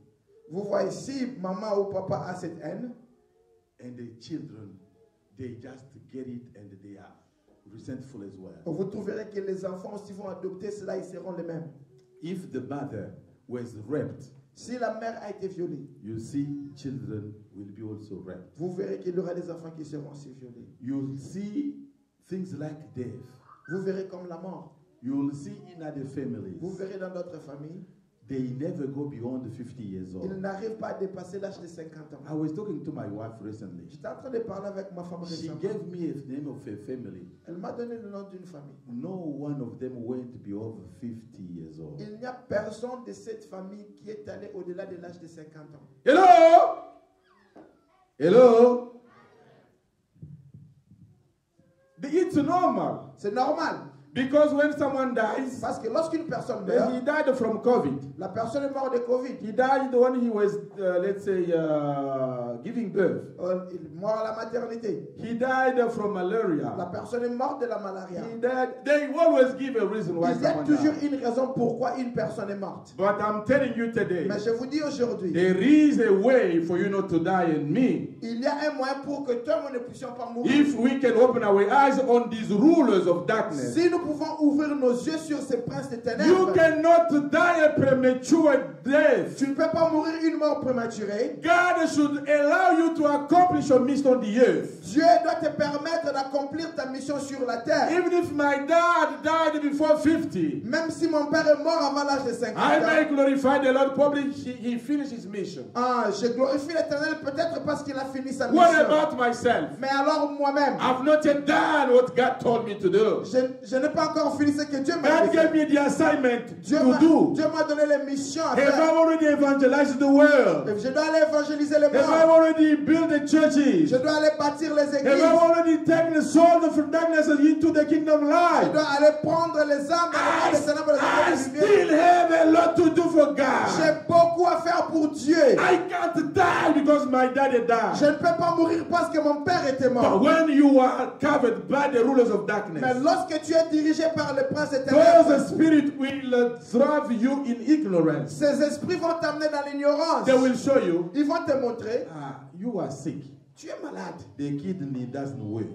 Vous voyez, si maman ou papa a cette haine, and the children, they just get it and they are resentful as well. vous trouverez que les enfants, s'ils vont adopter cela, ils seront les mêmes. If the mother was raped, Si la mère a été violée, you see children will be also raped. vous verrez qu'il y aura des enfants qui seront aussi violés. You'll see things like death. Vous verrez comme la mort. You'll see in other families, Vous verrez dans d'autres familles, they never go beyond 50 years ils old. n'arrivent pas à dépasser l'âge de 50 ans. I was talking to my wife recently. J'étais en train de parler avec ma femme She récemment. gave me the name of a family. Elle m'a donné le nom d'une famille. No one of them went beyond 50 years old. Il n'y a personne de cette famille qui est allé au-delà de l'âge de 50 ans. Hello? Hello? It's normal. C'est normal. Because when someone dies, Parce que lorsqu'une personne meurt, he died from COVID. la personne est morte de Covid. He died when he was, let's say, giving birth. Il est mort à la maternité. He died from malaria. La personne est morte de la malaria. He died. They always give a reason why Il y a someone toujours died. une raison pourquoi une personne est morte. But I'm telling you today, Mais je vous dis aujourd'hui, there is a way for you not to die in me. il y a un moyen pour que toi et moi ne puissions pas mourir. If we can open our eyes on these rulers of darkness, Si nous pouvons ouvrir nos yeux sur ces princes de you ténèbres, cannot die a premature death. tu ne peux pas mourir une mort prématurée. God should allow you to accomplish your mission on the earth. Dieu doit te permettre d'accomplir ta mission sur la terre. Even if my dad died before 50, Même si mon père est mort avant l'âge de 50 I may ans, glorify the Lord. Probably he finished his mission. je glorifie l'Éternel peut-être parce qu'il a fini sa What mission. about myself? Mais alors moi-même, I've not yet done what God told me to do. je n'ai pas encore fini ce que Dieu m'a God dit. gave me the assignment Dieu to do. m'a donné les missions à Have I faire. already evangelized the world? Je dois aller évangéliser les Have I morts. already built the churches? Je dois aller bâtir les Have I églises. already taken the souls of darkness into the kingdom Je life? dois aller prendre les âmes dans le monde des ténèbres, I les âmes de la lumière. still have a lot to do for God. J'ai beaucoup à faire pour Dieu. I can't die because my daddy Je died. ne peux pas mourir parce que mon père était But mort. when you are covered by the rulers of Mais darkness, lorsque tu es dirigé par le prince des those ténèbres, spirits will drive you in ignorance. ces esprits vont t'amener dans l'ignorance. They will show you, Ils vont te montrer, you are sick. tu es malade. The kidney doesn't work.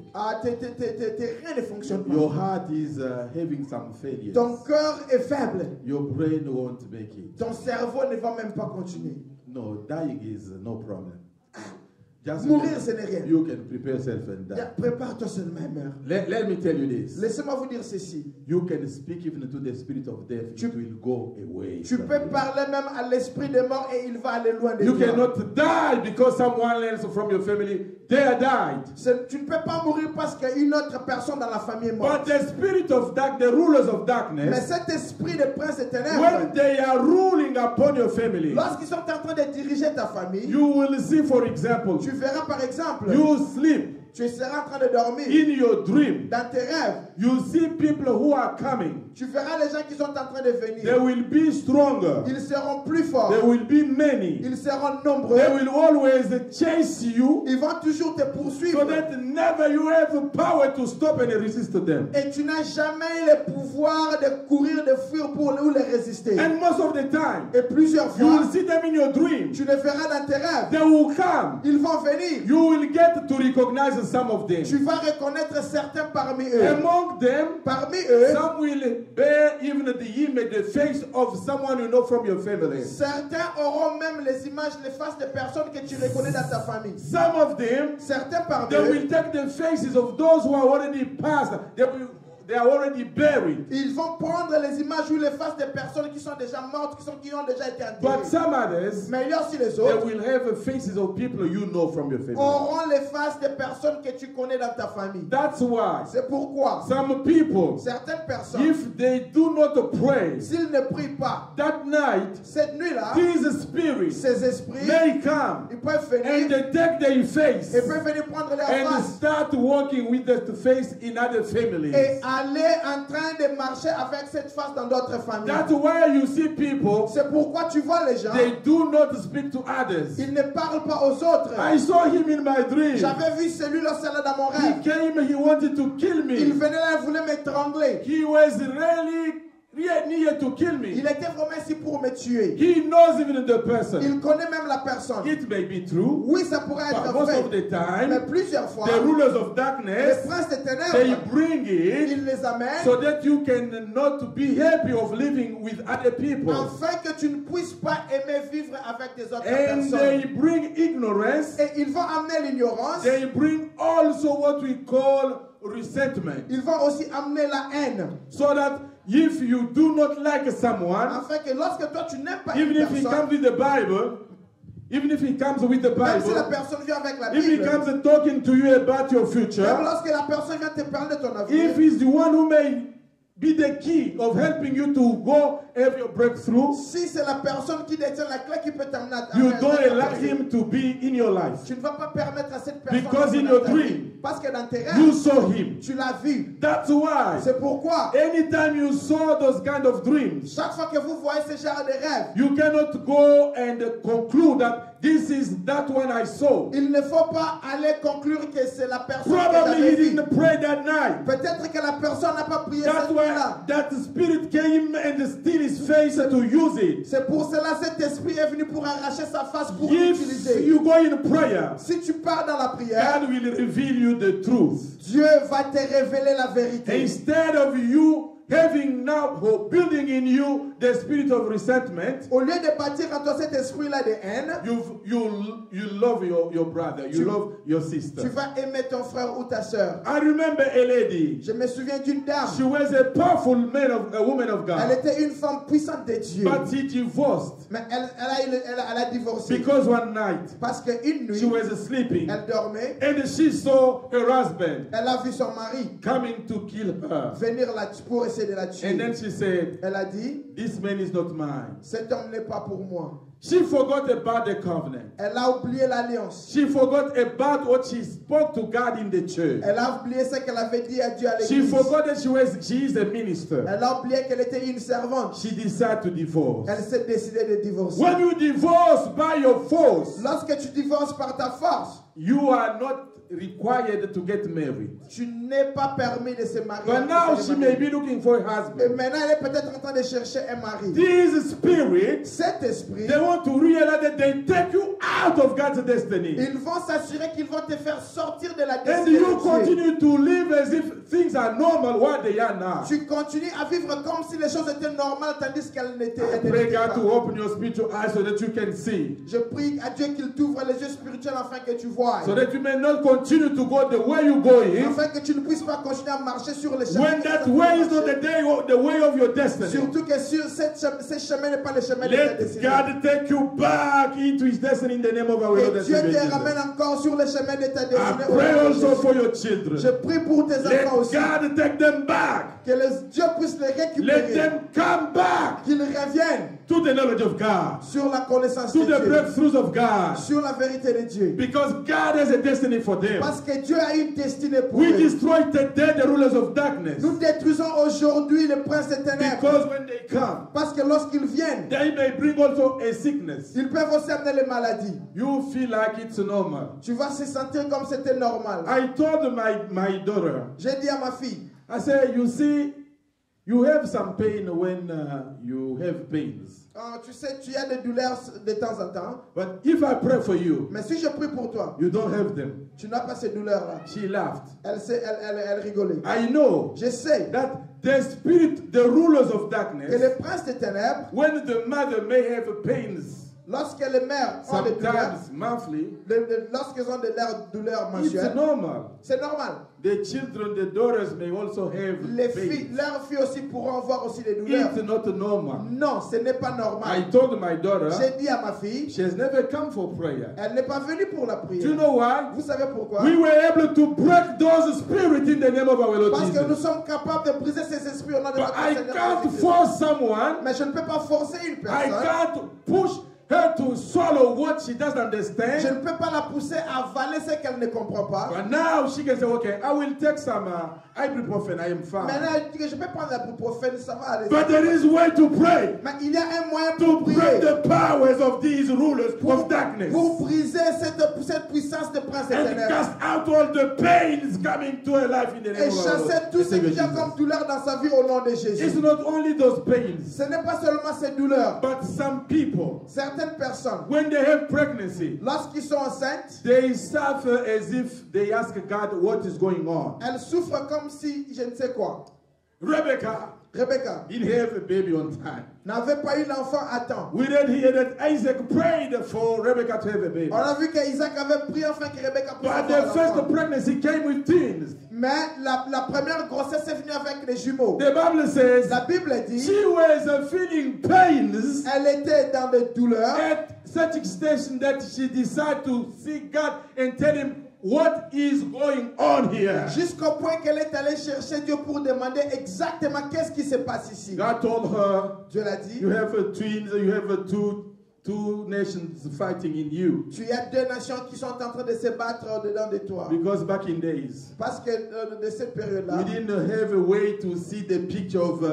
Tes reins ne fonctionnent Your pas. heart is having some failures. Ton cœur est faible. Your brain won't make it. Ton cerveau ne va même pas continuer. No, dying is no problem. Just Mourir, ce n'est rien. you can prepare yourself and die. Prépare-toi seulement et meurs. Let me tell you this. Laissez-moi vous dire ceci. You can speak even to the spirit of death. It will go away. Tu from peux you. parler même à l'esprit de mort et il va aller loin de You toi. cannot die because someone else from your family they died. Tu ne peux pas mourir parce qu'une autre personne dans la famille est morte. But the spirit of dark, the rulers of Mais darkness, cet esprit de prince des when ténèbres, they are ruling upon your family, lorsqu'ils sont en train de diriger ta famille, you will see, for example, tu verras par exemple, you sleep tu seras en train de dormir in your dream. dans tes rêves. You see people who are coming. Tu verras les gens qui sont en train de They venir. will be stronger. Ils seront plus forts. There will be many. Ils seront nombreux. They will always chase you Ils vont toujours te poursuivre. so that never you have the power to stop and resist them. Et tu n'as jamais le pouvoir de courir, de fuir pour ou les résister. And most of the time, Et plusieurs you fois, will see them in your dream. tu les verras dans tes rêves. They will come. Ils vont venir. You will get to recognize some of them. Tu vas reconnaître certains parmi eux. Among them, Parmi eux, some will bear even the image, the face of someone you know from your family. certains auront même les images, les faces de personnes que tu reconnais dans ta famille. Some of them, Certains parmi they eux, will take the faces of those who are already passed. They are already buried. ils vont prendre les images ou les faces des personnes qui sont déjà mortes, qui ont déjà été But enterrées. some others, Mais il y a aussi les they autres, will have faces of people you know from your family. auront les faces des personnes que tu connais dans ta famille. That's why C'est pourquoi some people, certaines personnes, if they do not pray s'ils ne prient pas, that night, cette nuit-là, these spirits ces esprits, may come ils peuvent and venir, they take their face ils peuvent venir prendre leur and face start walking with the face in other families. et aller en train de marcher avec cette face dans d'autres familles. That's why you see people, C'est pourquoi tu vois les gens, they do not speak to others. ils ne parlent pas aux autres. I saw him in my dream. J'avais vu celui là dans mon He rêve. came, he wanted to kill Il me. venait là, il voulait m'étrangler. He was really really here to kill me. Il était vraiment ici pour me tuer. He knows even the person. Il connaît même la personne. It may be true, Oui, ça pourrait but être most vrai. of the time, Mais plusieurs fois, the rulers of les darkness, princes des they ténèbres, bring it ils les amènent so that you can not be happy of living with other people. afin que tu ne puisses pas aimer vivre avec des autres And personnes. they bring ignorance. Et ils vont amener l'ignorance. They bring also what we call resentment. Ils vont aussi amener la haine. So that if you do not like someone, Afin que lorsque toi tu n'aimes pas even une if he personne, comes with the Bible, even if he comes with the même si la Bible, personne vient avec la if he Bible, comes talking to you about your même future, lorsque la personne vient te parler de ton avenir, if he's the one who may be the key of helping you to go have your breakthrough, si c'est la personne qui détient la clé qui peut t'amener à you don't ta allow percée, him to be in your life. tu ne vas pas permettre à cette personne Because d'être in dans your ta dream, vie. Parce que dans tes You rêves, saw him. tu l'as vu. That's why C'est pourquoi, anytime you saw those kind of dreams, chaque fois que vous voyez ce genre de rêves, you cannot go and conclude that this is that one I saw. il ne faut pas aller conclure que c'est la personne que Probably he j'avais vue. didn't pray that night. Peut-être que la personne n'a pas prié That's cette nuit-là. why that spirit came and steal his face to use it. C'est pour cela cet esprit est venu pour arracher sa face pour If l'utiliser. you go in prayer, Si tu pars dans la prière, God will reveal you the truth. Dieu va te révéler la vérité. Instead of you having now or building in you the spirit of resentment, Au lieu de bâtir en toi cet esprit-là de haine, you love your brother, you love your sister. tu vas aimer ton frère ou ta sœur. I remember a lady. Je me souviens d'une dame. She was a powerful a woman of Elle God, était une femme puissante de Dieu. but she divorced Mais elle a divorcé. because one night Parce qu'une she nuit, was sleeping elle dormait. and she saw her husband Elle a vu son mari coming to kill her. venir pour essayer de la And tuer. then she said, Elle a dit, "This man is not mine." cet homme n'est pas pour moi. She forgot about the covenant. Elle a oublié l'alliance. She forgot about what she spoke to God in the church. Elle a oublié ce qu'elle avait dit à Dieu à She l'église. forgot that she is a minister. Elle a oublié qu'elle était une servante. She decided to divorce. Elle s'est décidée de divorcer. When you divorce by your force, Lorsque tu divorces par ta force, you are not required to get married. tu n'es pas permis de se marier. But now she may be looking for a Et husband. maintenant, elle est peut-être en train de chercher un mari. These spirits, Cet esprit, they want to realize that they take you out of God's destiny. ils vont s'assurer qu'ils vont te faire sortir de la And destinée you de Dieu. continue to live as if things are normal what they are now. Tu continues à vivre comme si les choses étaient normales tandis qu'elles n'étaient Pray pas. God to open your spiritual eyes so that you can see. Je prie à Dieu qu'il t'ouvre les yeux spirituels afin que tu vois. So that you may not continue to go the way you're going. Afin que tu ne puisses pas continuer à marcher sur les chemins. When que that tu as way is marché. not the way of your destiny. Surtout que sur ce chemin n'est pas le chemin de ta Let destinée. God take you back into his destiny in the name of our Lord Et and Dieu Savior te Jesus. ramène encore sur le chemin de ta I destinée. au pray nom de also Jésus. for your children. Je prie pour tes Let enfants aussi. God take them back. Que Dieu puisse les Let récupérer. them come back Qu'ils reviennent to the knowledge of God, sur la connaissance to de the Dieu. breakthroughs of God, Sur la vérité de Dieu. because God has a destiny for them. Parce que Dieu a une destinée pour We eux. destroy today the rulers of darkness, Nous détruisons aujourd'hui les princes des ténèbres. because when they come, Parce que lorsqu'ils viennent, they may bring also a sickness. ils peuvent aussi amener les maladies. You feel like it's normal. Tu vas se sentir comme c'était normal. I told my daughter, J'ai dit à ma fille, I said, you see, you have some pain when you have pains. tu sais, tu as des douleurs de temps en temps. But if I pray for you, Mais si je prie pour toi, you don't have them. tu n'as pas ces douleurs-là. She laughed. Elle rigolait. I know Je sais that the spirit, the rulers of que darkness, les princes des ténèbres, when the mother may have pains, lorsque les mères ont des douleurs, sometimes monthly, lorsqu'elles ont de leurs douleurs it's mensuelles, normal. c'est normal. The children, the daughters may also have Les filles, pains. leurs filles aussi pourront avoir aussi des douleurs. It's not normal. Non, ce n'est pas normal. I told my daughter, J'ai dit à ma fille, she has never come for prayer. elle n'est pas venue pour la Do prière. you know why? Vous savez pourquoi? We were able to break those spirits in the name of our Lord Parce que nous Jesus. sommes capables de briser ces esprits au nom de But notre I Seigneur can't Jésus-Christ. force someone. Mais je ne peux pas forcer une I personne. can't push her to swallow what she doesn't Je understand. ne peux pas la pousser à avaler ce qu'elle ne comprend pas. But now she can say, okay, I will take some ibuprofen, I am fine. Maintenant, elle dit que je peux prendre l'ibuprofène, ça va aller. But there is a way to pray. Mais il y a un moyen To pour break prier. the powers of these rulers of darkness. Pour briser cette puissance de prince des And ténèbres. cast out all the pains coming to her life in the name Et of our Lord. chasser tout ce Seigneur qui a Jesus. comme douleur dans sa vie au nom de It's Jésus. not only those pains, Ce n'est pas seulement ces douleurs. but some people, Certaines personnes, when they have pregnancy, lorsqu'ils sont enceintes, they suffer as if they ask God what is going on. elles souffrent comme si je ne sais quoi. Rebecca Rebecca didn't have a baby on time. n'avait pas eu l'enfant à temps. We read here that Isaac prayed for Rebecca to have a baby. On a vu qu'Isaac avait prié afin que Rebecca puisse But avoir the first l'enfant. pregnancy came with twins. Mais la première grossesse est venue avec les jumeaux. The Bible says La Bible dit, she was feeling pains elle était dans des douleurs at such extent that she decided to seek God and tell him what is going on here. jusqu'au point qu'elle est allée chercher Dieu pour demander exactement qu'est-ce qui se passe ici. God told her, Dieu l'a dit, you have twins, you have two nations fighting in you. tu as deux nations qui sont en train de se battre au-dedans de toi. Because back in days, Parce que de cette période-là, we didn't have a way to see the picture of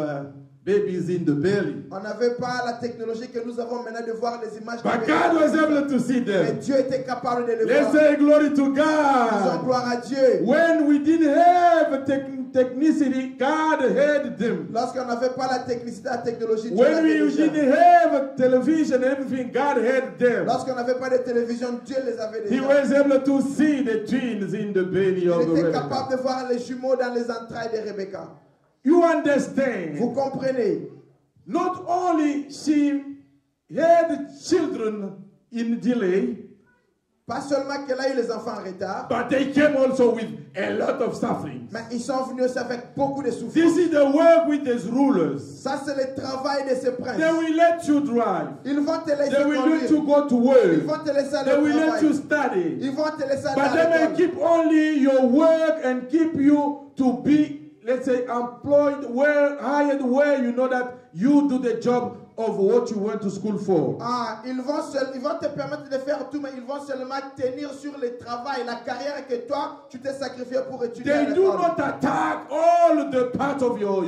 babies in the belly. on n'avait pas la technologie que nous avons maintenant de voir les images. But God was able to see Mais them. Dieu était capable de les Let's voir. say glory to Disons God. gloire à Dieu. When we didn't have technicity, God had them. Lorsqu'on n'avait pas la technicité, la technologie, Dieu When l'avait we déjà. didn't have television and everything, God had them. Lorsqu'on n'avait pas de télévision, Dieu les avait He déjà. was able to see the twins in the belly Il of était Rebecca. capable de voir les jumeaux dans les entrailles de Rebecca. You Vous understand? comprenez? Not only she had children in delay, Pas seulement qu'elle a eu les enfants en retard, but they came also with a lot of suffering. mais ils sont venus aussi avec beaucoup de This souffrance. is the work with these rulers. Ça, c'est le travail de ces princes. They will let you drive. Ils vont te laisser They will let conduire. you go to Ils work. vont te laisser aller They au will let you travail. study. Ils vont te laisser aller But à they may l'école. keep only your work and keep you to be, let's say, employed, hired where you know that you do the job of what you went to school for. Ah, ils vont te permettre de faire tout, mais ils vont seulement tenir sur le travail, la carrière que toi, tu t'es sacrifié pour étudier à They do l'école. not attack all the parts of your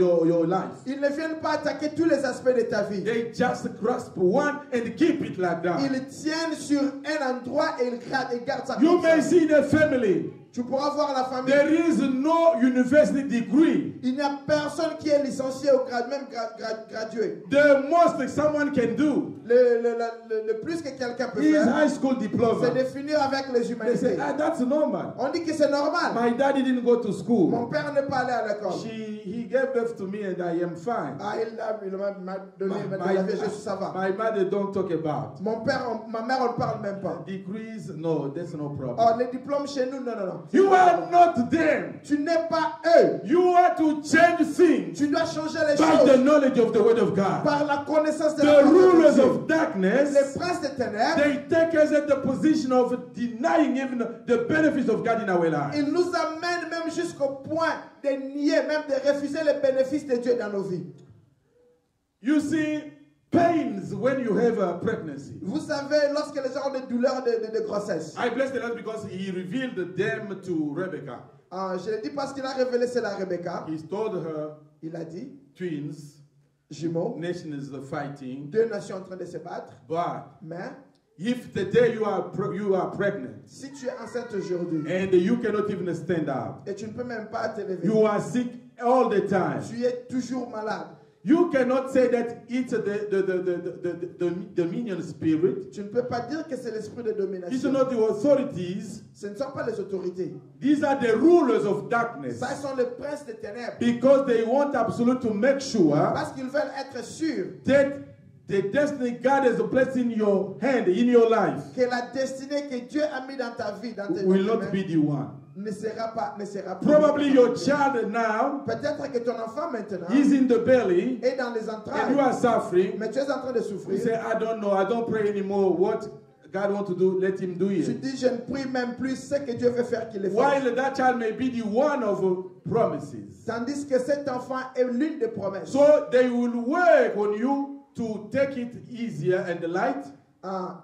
life. Ils ne viennent pas attaquer tous les aspects de ta vie. They just grasp one and keep it like that. Ils tiennent sur un endroit et ils gardent ça You comme may ça. see the family. Tu pourras voir la famille. There is no university degree. Il n'y a personne qui est licencié ou même gradué. The most someone can do Le plus que quelqu'un peut is faire, high school c'est diploma. de finir avec les They say, humanités. that's normal. On dit que c'est normal. My daddy didn't go to Mon school. père n'est pas allé à l'école. He gave birth to me and I am fine. Ah, il m'a donné de My, la vie, je suis ça va. my mother don't talk about. Mon père, ma mère, on ne parle même pas. Degrees, no, that's no problem. Oh, les diplômes chez nous, non, non, non. You are not them. Tu n'es pas eux. You are to change things Tu dois changer les by the choses knowledge of the word of God. par la connaissance de The la parole de rulers Dieu. of darkness, Les princes des ténèbres, they take us at the position of denying even the benefits of God in our lives. ils nous amènent même jusqu'au point de nier, même de refuser les bénéfices de Dieu dans nos vies. You see, pains when you have a pregnancy. Vous savez, lorsque les gens ont des douleurs de grossesse, I bless the Lord because He revealed them to Rebecca. je le dis parce qu'il a révélé cela à Rebecca. He told her Il a dit, twins, jumeaux, nations are fighting, deux nations en train de se battre, but mais if today you are pregnant si tu es enceinte aujourd'hui and you cannot even stand up, et tu ne peux même pas te lever, you are sick all the time. tu es toujours malade, You cannot say that it's the dominion spirit. tu ne peux pas dire que c'est l'esprit de These domination. are not the authorities. Ce ne sont pas les autorités. These are the rulers of darkness. Ça sont les princes des ténèbres. Because they want absolutely to make sure Parce qu'ils veulent être sûrs that the destiny God has placed in your hand, in your life, que la destinée que Dieu a mis dans ta vie, dans tes will mains, not be the one. ne sera pas. Probably your child now Peut-être que ton enfant maintenant is in the belly est dans les and you entrailles, are suffering. mais tu es en train de You souffrir. say, I don't know, I don't pray anymore. What God wants to do, let Him do Tu it. dis, je ne prie même plus ce que Dieu veut faire qu'il le fasse. While that child may be the one of promises. Tandis que cet enfant est l'une des promesses. So they will work on you to take it easier and light.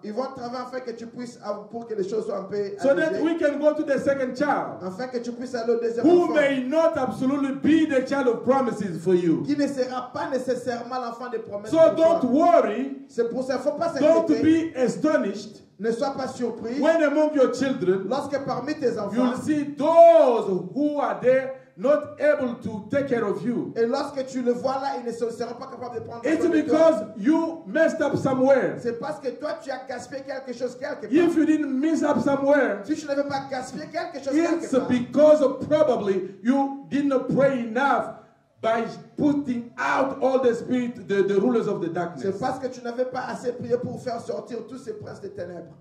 Ils vont travailler afin que tu puisses, pour que les choses soient un peu So that allégées, we can go to the second child, afin que tu puisses aller au deuxième who enfant, may not absolutely be the child of promises for you. qui ne sera pas nécessairement l'enfant des promesses. So pour don't toi. worry, C'est pour ça, il ne faut pas don't s'inquiéter. be astonished Ne sois pas surpris. when among your children Lorsque parmi tes enfants, you'll see those who are there not able to take care of you. et lorsque tu le vois là, ils ne seront pas capables de prendre It's soin de toi. because you messed up somewhere. C'est parce que toi, tu as gaspillé quelque chose quelque part. If you didn't mess up somewhere, Si tu n'avais pas gaspillé quelque chose quelque it's part, because of probably you didn't pray enough by putting out all the spirit, the rulers of the c'est darkness. parce que tu n'avais pas assez prié pour faire sortir tous ces princes des ténèbres.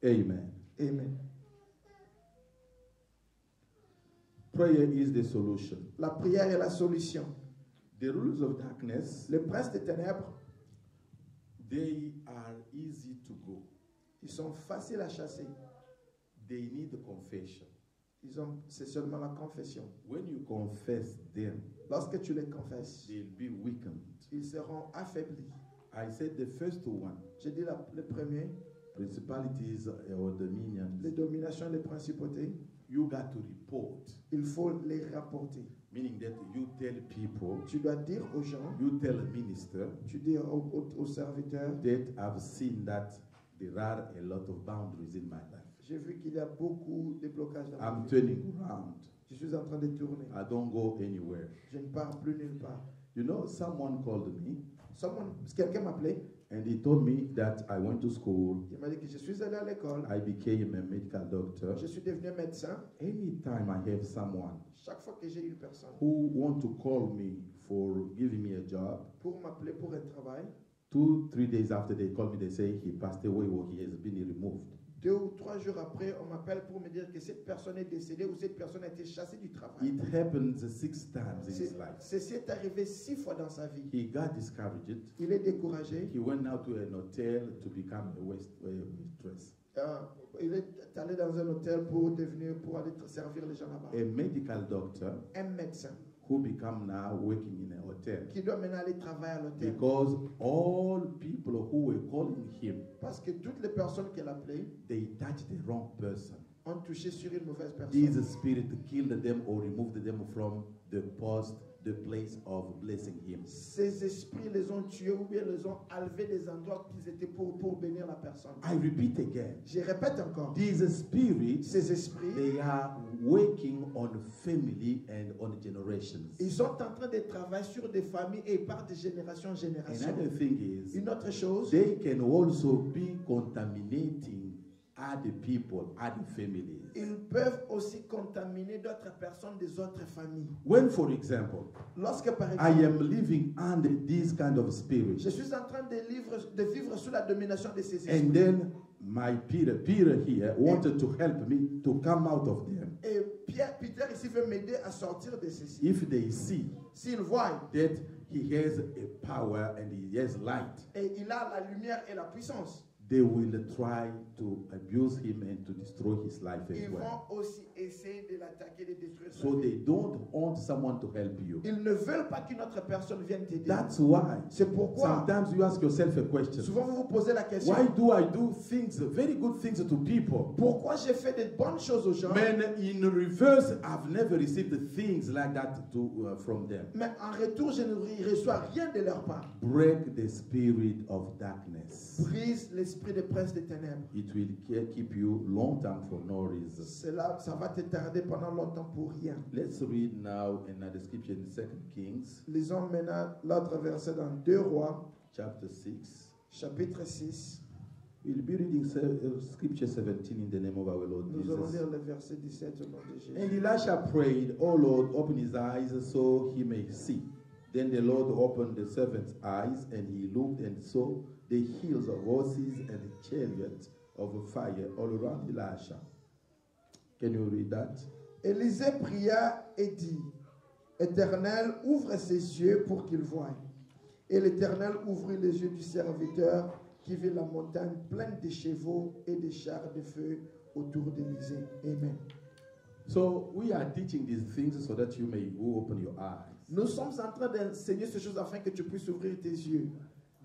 Amen. Amen. Prayer is the solution. La prière est la solution. The rulers of darkness, Les princes des ténèbres, they are easy to go. ils sont faciles à chasser. They need confession. C'est seulement la confession. When you confess them, Lorsque tu les confesses, they'll be weakened. ils seront affaiblis. I said the first one, J'ai dit le premier, principalities or dominions, les dominations, les principautés, you got to report. il faut les rapporter. Meaning that you tell people, Tu dois dire aux gens, you tell a minister tu dis aux serviteurs, that I've seen that there are a lot of boundaries in my life. j'ai vu qu'il y a beaucoup de blocages dans ma I'm vie. turning around. Je suis en train de tourner. I don't go anywhere. Je ne pars plus nulle part. You know, someone called me Quelqu'un m'a appelé. and he told me that I went to school. Il m'a dit que je suis allé à l'école. I became a medical doctor. Je suis devenu médecin. Anytime I have someone Chaque fois que j'ai une personne who want to call me for giving me a job, pour m'appeler pour un travail, 2-3 days after they call me, they say he passed away or he has been removed. 2 ou 3 jours après, on m'appelle pour me dire que cette personne est décédée ou cette personne a été chassée du travail. It happens 6 times in his life. Ceci est arrivé 6 fois dans sa vie. He got discouraged. Il est découragé. He went now to an hotel to become a waitress. Il est allé dans un hôtel pour aller servir les gens là-bas. A medical doctor Un médecin who become now working in a hotel. qui doit maintenant aller travailler à l'hôtel. Because all people who were calling him, Parce que toutes les personnes qu'elle appelait they touched the wrong person. ont touché sur une mauvaise personne. These spirits killed them or removed them from the post, the place of blessing him. Ces esprits les ont tués ou bien les ont enlevés des endroits qu'ils étaient pour bénir la personne. I repeat again. Je répète encore. These spirits, Ces esprits, they are working on family and on generations. ils sont en train de travailler sur des familles et ils partent de génération en génération. Another thing is, Une autre chose, they can also be contaminating other people, other families. ils peuvent aussi contaminer d'autres personnes des autres familles. When, for example, Lorsque, par I exemple, am living under this kind of spirit, je suis en train de vivre sous la domination de ces and esprits, then my Peter here wanted to help me to come out of them. et Peter ici veut m'aider à sortir de ceci. If they see S'ils voient, that he has a power and he has light, et il a la lumière et la puissance, they will try to abuse him and to destroy his life as ils well. vont aussi essayer de l'attaquer, de détruire sa So vie. they don't want someone to help you. Ils ne veulent pas qu'une autre personne vienne t'aider. That's why C'est pourquoi, sometimes you ask yourself a question. souvent vous vous posez la question, Why do I do things, very good things to people? pourquoi j'ai fait de bonnes choses aux gens, Man, in reverse, I've never received things like that from them. mais en retour, je ne reçois rien de leur part. Break the spirit of darkness. Brise l'esprit des princes des ténèbres. It will keep you long time for no reason. Ça va te tarder pendant longtemps pour rien. Let's read now another scripture in 2 Kings, Lisons maintenant l'autre verset dans 2 Rois, chapter 6. chapitre 6. We'll be reading scripture 17 in the name of our Lord Nous allons Jesus. lire le verset 17 au nom de Jésus. And Elisha prayed, "O Lord, open his eyes so he may see." Then the Lord opened the servant's eyes, and he looked and saw the hills of horses and chariots of fire all around Elisha. Can you read that? Élisée pria et dit, Éternel, ouvre ses yeux pour qu'il voie. Et l'Éternel ouvrit les yeux du serviteur qui vit la montagne pleine de chevaux et de chars de feu autour d'Élisée. Amen. So we are teaching these things so that you may open your eyes. Nous sommes en train d'enseigner ces choses afin que tu puisses ouvrir tes yeux.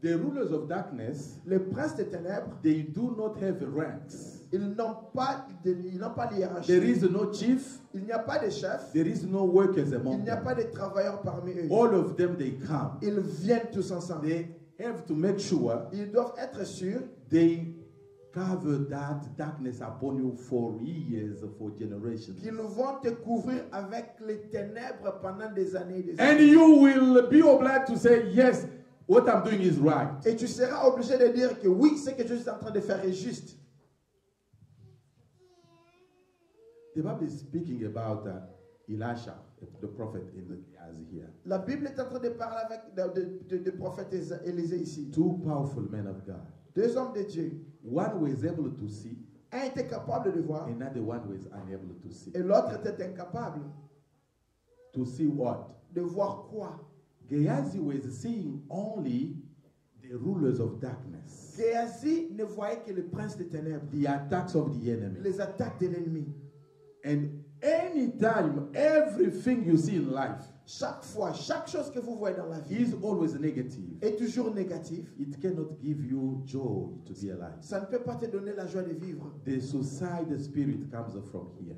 The rulers of darkness, Les princes des ténèbres, they do not have ranks. ils n'ont pas de hiérarchie. There is no chief. Il n'y a pas de chef. There is no workers Il among n'y a them. pas de travailleurs parmi eux. All of them, they come. Ils viennent tous ensemble. They have to make sure Ils doivent être sûrs they cover that darkness upon you for years, for generations. qu'ils vont te couvrir avec les ténèbres pendant des années et des And années. you will be obliged to say, yes, what I'm doing is right. Et tu seras obligé de dire que oui, ce que je suis en train de faire est juste. The Bible is speaking about Elisha, the prophet in the Gehazi here. La Bible est en train de parler avec de prophète Élisée ici. Two powerful men of God. Deux hommes de Dieu. One was able to see, Un était capable de voir another one was unable to see. et l'autre était incapable To see what? de voir quoi. Gehazi was seeing only the rulers of darkness, Géasi ne voyait que le prince des ténèbres, the attacks of the enemy. les attaques de l'ennemi. And anytime, everything you see in life Chaque fois, chaque chose que vous voyez dans la vie is always negative. est toujours négatif. It cannot give you joy to be alive. Ça ne peut pas te donner la joie de vivre. The suicide spirit comes from here.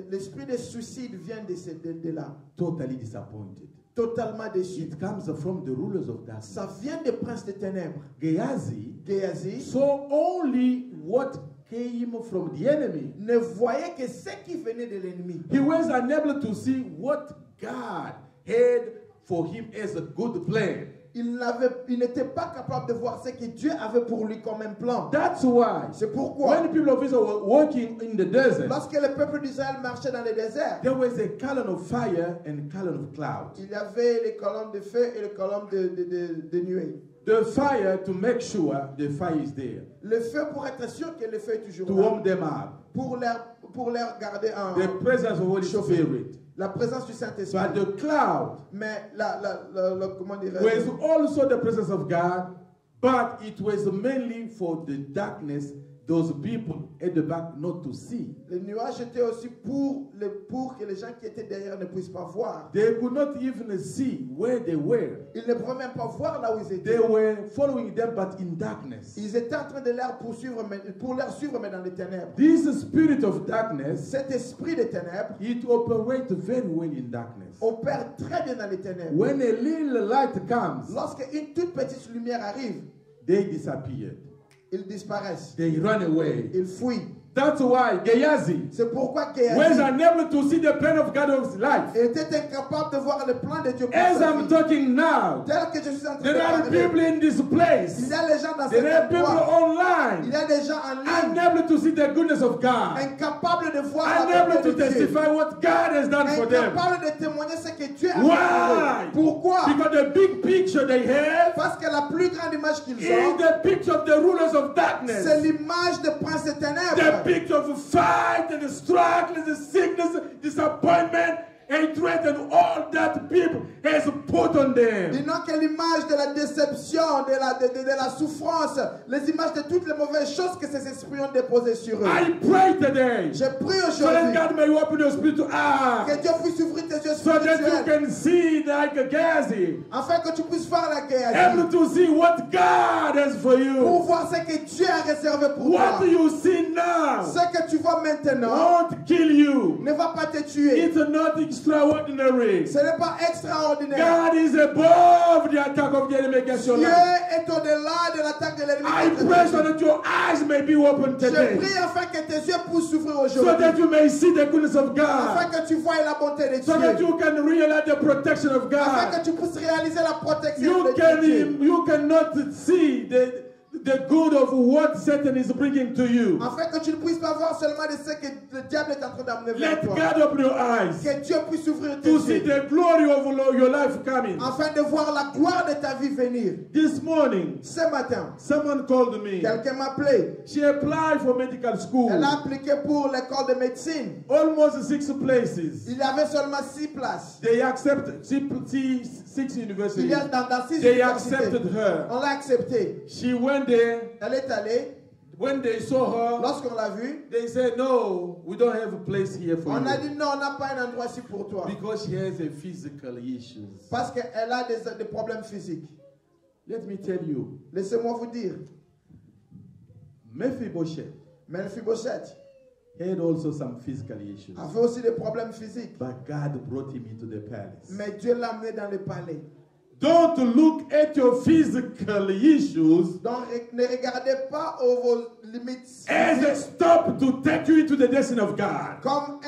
L'esprit de suicide vient de là. Totally disappointed. Totalement déçu. It comes from the rulers of darkness. Ça vient des princes des ténèbres. Gehazi Géasi saw only what came from the enemy. ne voyait que ce qui venait de l'ennemi. He was unable to see what God had for him as a good plan. Il n'était pas capable de voir ce que Dieu avait pour lui comme un plan. That's why C'est pourquoi, when the people of Israel were walking in the desert, lorsque le peuple d'Israël marchait dans le désert, there was a column of fire and a column of cloud. il y avait les colonnes de feu et les colonnes de nuée. The fire to make sure the fire is there, Le feu pour être sûr que le feu est toujours to là. warm them up. Pour leur garder en The presence of Holy chauffé. Spirit. La présence du Saint-Esprit. But the cloud Mais comment was dirais-je? also the presence of God, but it was mainly for the darkness, those people at the back not to see. Le nuage était aussi pour que les gens qui étaient derrière ne puissent pas voir. They could not even see where they were. Ils ne pouvaient même pas voir là où ils They étaient. were following them, but in darkness. Ils étaient en train de pour leur suivre, mais dans les ténèbres. This spirit of darkness, Cet esprit des ténèbres it operates very well in darkness. opère très bien dans les ténèbres. When a little light comes, Lorsque une toute petite lumière arrive, they disappear. ils disparaissent. They run away. Ils fuient. That's why Gehazi C'est pourquoi was Géasi unable to see the plan of God of his life. était incapable de voir le plan de Dieu pour As sa I'm vie. talking now, Tel que je suis en train de there are parler. people in this Il place. y a les gens dans There cet are people endroit. Il online y a des gens en ligne unable to see the goodness of God, incapables de voir la unable bonté to de Dieu. testify what God has done for them. Incapables de témoigner ce que Dieu a Why? fait pour eux. Pourquoi? Because the big picture they have Parce que la plus grande image qu'ils is ont, the picture of the rulers of c'est darkness. l'image des princes des The ténèbres. picture of fight and the struggle, the sickness, disappointment, hatred, and all that people has put on them. Ils n'ont que l'image de la déception, de la souffrance, les images de toutes les mauvaises choses que ces esprits ont déposées sur eux. I pray today Je prie so that aujourd'hui God may open your spirit to que Dieu puisse ouvrir tes yeux so that you spirituels can see like Gehazi, afin que tu puisses voir la guerre able to see what God has for pour you. voir ce que Dieu a réservé pour What toi. you see now Ce que tu vois maintenant won't kill you. ne va pas te tuer. It's not extraordinary. Ce n'est pas extraordinaire. God is above the attack of the enemy against your Dieu life. est au-delà de l'attaque de l'ennemi. I contre pray toi. so that your eyes may be open Je today, prie afin que tes yeux puissent s'ouvrir so aujourd'hui. that you may see the goodness of Afin God, que tu voies la bonté de so that Dieu. you can realize the protection of Afin God. que tu puisses réaliser la protection You de Dieu. you cannot see the good of what Satan is bringing to you. Afin que tu ne puisses pas voir seulement de ce que le diable est en train d'amener vers Let toi. God open your eyes Que Dieu puisse ouvrir tes to see yeux. the glory of your life coming. Afin de voir la gloire de ta vie venir. This morning, Ce matin, someone called me. quelqu'un m'a appelé. She applied for medical school. Elle a appliqué pour l'école de médecine. Almost 6 places. Il y avait seulement 6 places. They accepted 6 Il universities. y a dans 6 They universités. accepted her. On l'a acceptée. She went there. Elle est allée. When they saw her, Lorsqu'on l'a vue, they said, no, we don't have a place here for on a you. dit non, on n'a pas un endroit ici pour toi. Because she has a physical issues. Parce qu'elle a des problèmes physiques. Let me tell you, Laissez-moi vous dire, Mephibosheth Mephibosheth had also some physical issues. avait aussi des problèmes physiques. But God brought him into the palace. Mais Dieu l'a amené dans le palais. Don't look at your physical issues Donc ne regardez pas vos limites as a physiques stop to take you into the destiny of God. comme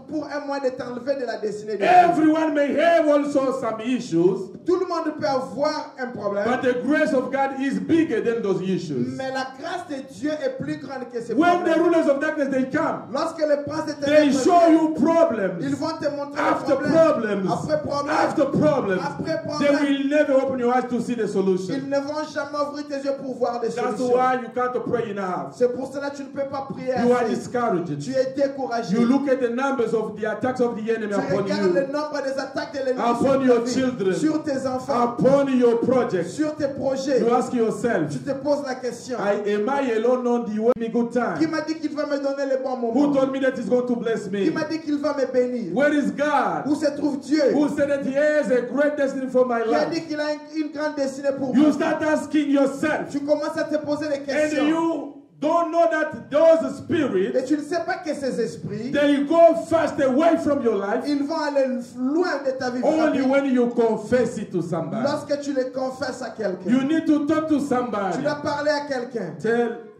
pour un moyen de t'enlever de la destinée de Dieu. Everyone may have also some issues, Tout le monde peut avoir un problème, but the grace of God is bigger than those issues. mais la grâce de Dieu est plus grande que ces When the problèmes. rulers of darkness they come, Lorsque les princes de they ténèbres show viennent, you problems ils vont te montrer after les problèmes. problems Après problème, after problems. après They problème. will never open your eyes to see the Ils solution. ne vont jamais ouvrir tes yeux pour voir des That's solutions. why you can't pray enough. C'est pour cela que tu ne peux pas prier You are assez. discouraged. Tu es découragé. You look at the numbers of the attacks of the enemy Tu upon regardes le you, nombre des attaques de l'ennemi upon sur, your ta vie, children, sur tes enfants, upon your projects. sur tes projets. You ask yourself, Tu te poses la question. am I alone on the way? Me good Qui time. m'a dit qu'il va me donner les bons Who moments? told me that he's going to bless Qui me? m'a dit qu'il va me bénir? Where is God? Où se trouve Dieu? Who said that he has a great destiny for my Qui a life? dit qu'il a une grande destinée pour You moi? start asking yourself, Tu commences à te poser des and questions. you don't know that those spirits, Et tu ne sais pas que ces esprits, they go fast away from your life ils vont aller loin de ta vie only pratique when you confess it to somebody. lorsque tu les confesses à quelqu'un. You need to talk to Tu somebody. dois parler à quelqu'un.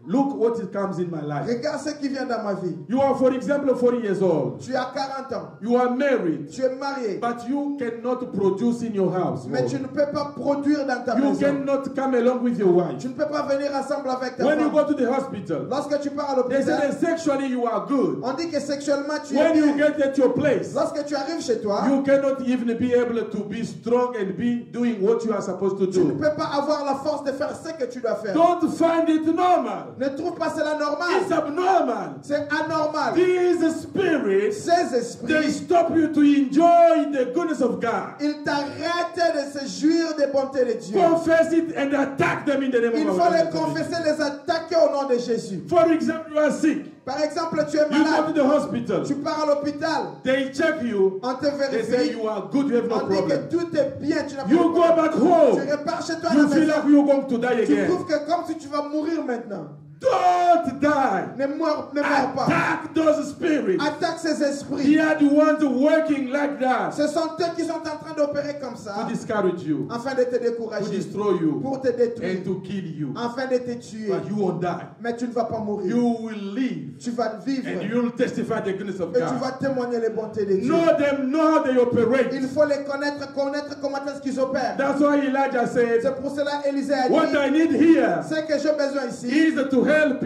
Look what it comes in my life. Regarde ce qui vient dans ma vie. You are, for example, 40 years old. Tu as 40 ans. You are married, Tu es marié. but you cannot produce in your house. Mais tu ne peux pas produire dans ta You maison. cannot come along with your wife. Tu ne peux pas venir ensemble avec ta When you femme. go to the hospital, Lorsque tu pars à they say l'hôpital, that sexually you are good. on dit que sexuellement tu es When you bien. get at your place, Lorsque tu arrives chez toi, you cannot even be able to be strong and be doing what you are supposed to tu ne do. peux pas avoir la force de faire ce que tu dois faire. Don't find it normal. Ne trouve pas cela normal. It's abnormal. C'est anormal. These spirits, Ces they esprits, stop you to enjoy the goodness of God. ils t'arrêtent de se jouir des bontés de Dieu. Confess it and attack them in the name Il of faut our les Lord. confesser, les attaquer au nom de Jésus. For example, you are sick. Par exemple, tu es You go to malade. the hospital. Tu pars à l'hôpital. They check you. On te They say vérifie. you are good. You have no On dit problem. que tout est bien. Tu n'as pas de You go problème. back Tu home. repars chez toi à You la feel maison. like you're going to die Tu again. trouves que comme si tu vas mourir maintenant. Don't die. Ne meurs pas. Attack those spirits. Attaque ces They esprits. are the ones working like that Ce sont eux qui sont en train d'opérer comme ça to discourage you, afin de te to décourager, destroy you, pour te détruire, and to kill you. afin de te tuer. But you won't die. Mais tu ne vas pas mourir. You will live, Tu vas vivre and et you'll testify the goodness of tu vas God. témoigner les bontés de Dieu. Know them, know how they operate. Il faut les connaître comment est-ce qu'ils opèrent. That's why Elijah said, C'est pour cela Élisée a what dit, I need here ce que j'ai besoin ici, is to help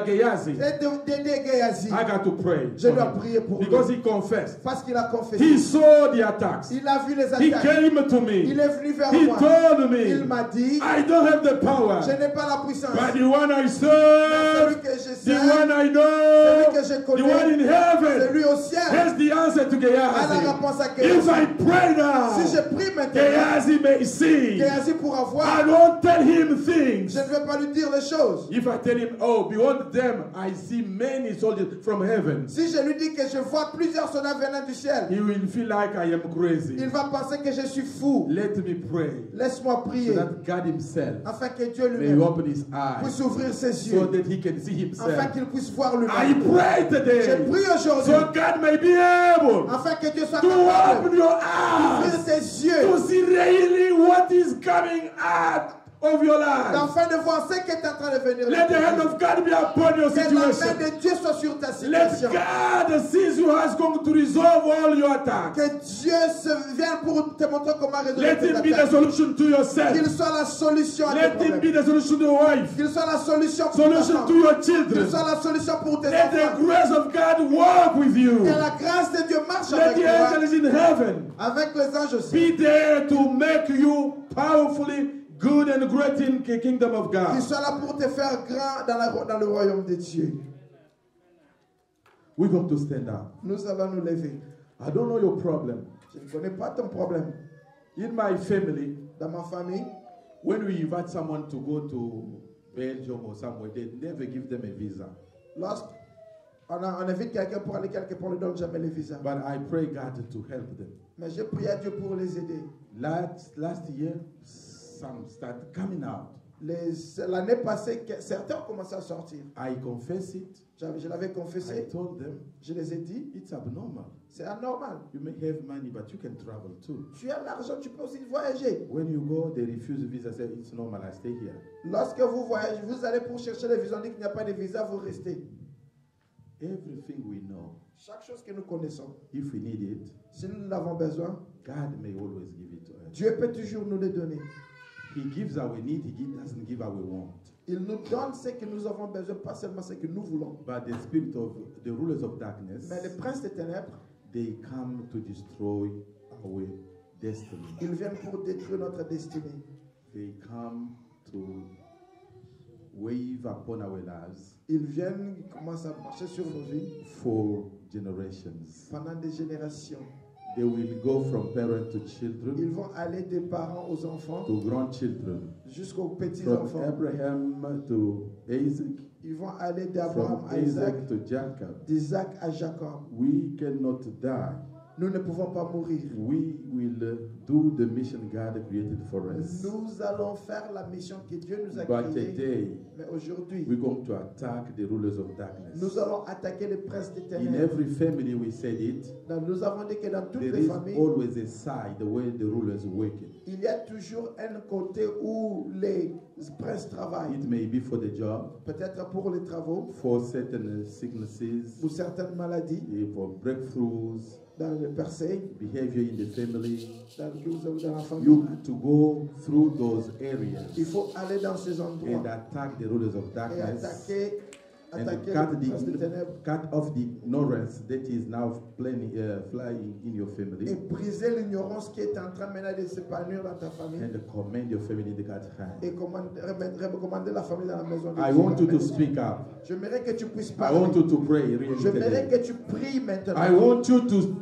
Gehazi. c'est d'aider Géhazi. I got to pray Je for dois him. prier pour lui. Because he confessed. Parce qu'il a confessé. He saw the attacks. Il a vu les He attaques. came to me. Il est venu vers He moi. told Il me, m'a dit, I don't have the power, je n'ai pas la puissance. but the one I Mais serve, celui que je the sais, one I know, celui que je the one connais, in heaven, celui au ciel, has the answer to a la Gehazi. réponse à If Géhazi. I pray Si je now, prie maintenant, Gehazi may see. Géhazi pourra I voir. don't tell him things. Je ne vais pas lui dire les choses. If I tell him, oh, beyond them, I see many soldiers from heaven, Si je lui dis que je vois plusieurs soldats venant du ciel, he will feel like I am crazy. il va penser que je suis fou. Let me pray Laisse-moi so prier that God himself afin que Dieu may lui-même open his eyes puisse ouvrir ses so yeux, that he can see afin himself. qu'il puisse voir I lui-même. pray Je today prie aujourd'hui, so God may be able afin que Dieu soit to capable open your d'ouvrir eyes tes yeux, to see really what is coming out of your life. afin de voir ce qui est en train de venir. Let the hand of God be upon your Que la main situation. de Dieu soit sur ta Let situation. God sees you as going to resolve all your attacks. Que Dieu se vienne pour te montrer comment résoudre Let tes him be the attaques. solution to yourself. Qu'il soit la solution à tes Let him be problèmes. the solution to your wife. Qu'il soit la solution pour ta Solution femme. to your Qu'il children. soit la solution pour tes Let the enfants. grace of God walk with you. Que la grâce de Dieu marche Let avec the toi, angels in heaven avec les anges aussi. be there to make you powerfully good and great in the kingdom of Qu'il God. soit là pour te faire grand dans le royaume de Dieu. We're going to stand up. Nous allons nous lever. I don't know your problem. Je ne connais pas ton problème. In my family, Dans ma famille, when we invite someone to go to Belgium or somewhere, they never give them a visa. Lorsqu'on invite quelqu'un pour aller quelque part, on ne donne jamais le visa. But I pray God to help them. Mais je prie à Dieu pour les aider. Last year, some started coming out. L'année passée, certains ont commencé à sortir. I confess it. Je l'avais confessé. I told them, Je les ai dit, it's abnormal. c'est anormal. You may have money, but you can travel too. Tu as l'argent, tu peux aussi voyager. When you go, they refuse visa. Say it's normal. I stay here. Lorsque vous voyagez, vous allez pour chercher les visas, on dit qu'il n'y a pas de visa, vous restez. Everything we know, Chaque chose que nous connaissons, if we need it, si nous l'avons besoin, God may always give it to us. Dieu peut toujours nous le donner. He gives our need. He doesn't give our want. Il nous donne ce que nous avons besoin, pas seulement ce que nous voulons. But the spirit of the rulers of darkness, Mais les princes des ténèbres, they come to destroy our destiny. ils viennent pour détruire notre destinée. They come to wave upon our lives Ils viennent, ils commencent à marcher sur nos vies for generations. pendant des générations. They will go from parent to Ils children vont aller des parents aux enfants to grandchildren, jusqu'aux from petits-enfants. Abraham to Isaac, Ils vont aller d'Abraham from à Isaac, Isaac to Jacob. d'Isaac à Jacob. We cannot die. Nous ne pouvons pas mourir. We will do the mission God created for us. Nous allons faire la mission que Dieu nous a But créée. today, Mais aujourd'hui, we're going to attack the rulers of darkness. nous allons attaquer les princes des In ténèbres. every family, we said it, Nous avons dit que dans toutes there les is familles, always a side where the rulers working. il y a toujours un côté où les princes travaillent. It may be for the job, Peut-être pour les travaux, for certain sicknesses, pour certaines maladies, for breakthroughs, dans le percé, behavior in the family. dans la famille. You have to go through those areas Il faut aller dans ces endroits and attack the rulers of et darkness attaquer and les princes des ténèbres cut off the ignorance that is now flying in your et family briser l'ignorance qui est en train maintenant de s'épanouir dans ta famille and command your family to God's hand. et recommander la famille dans la maison de I Dieu. want you to speak up. J'aimerais que tu puisses I parler. want you to pray really J'aimerais today. que tu pries maintenant. I want you to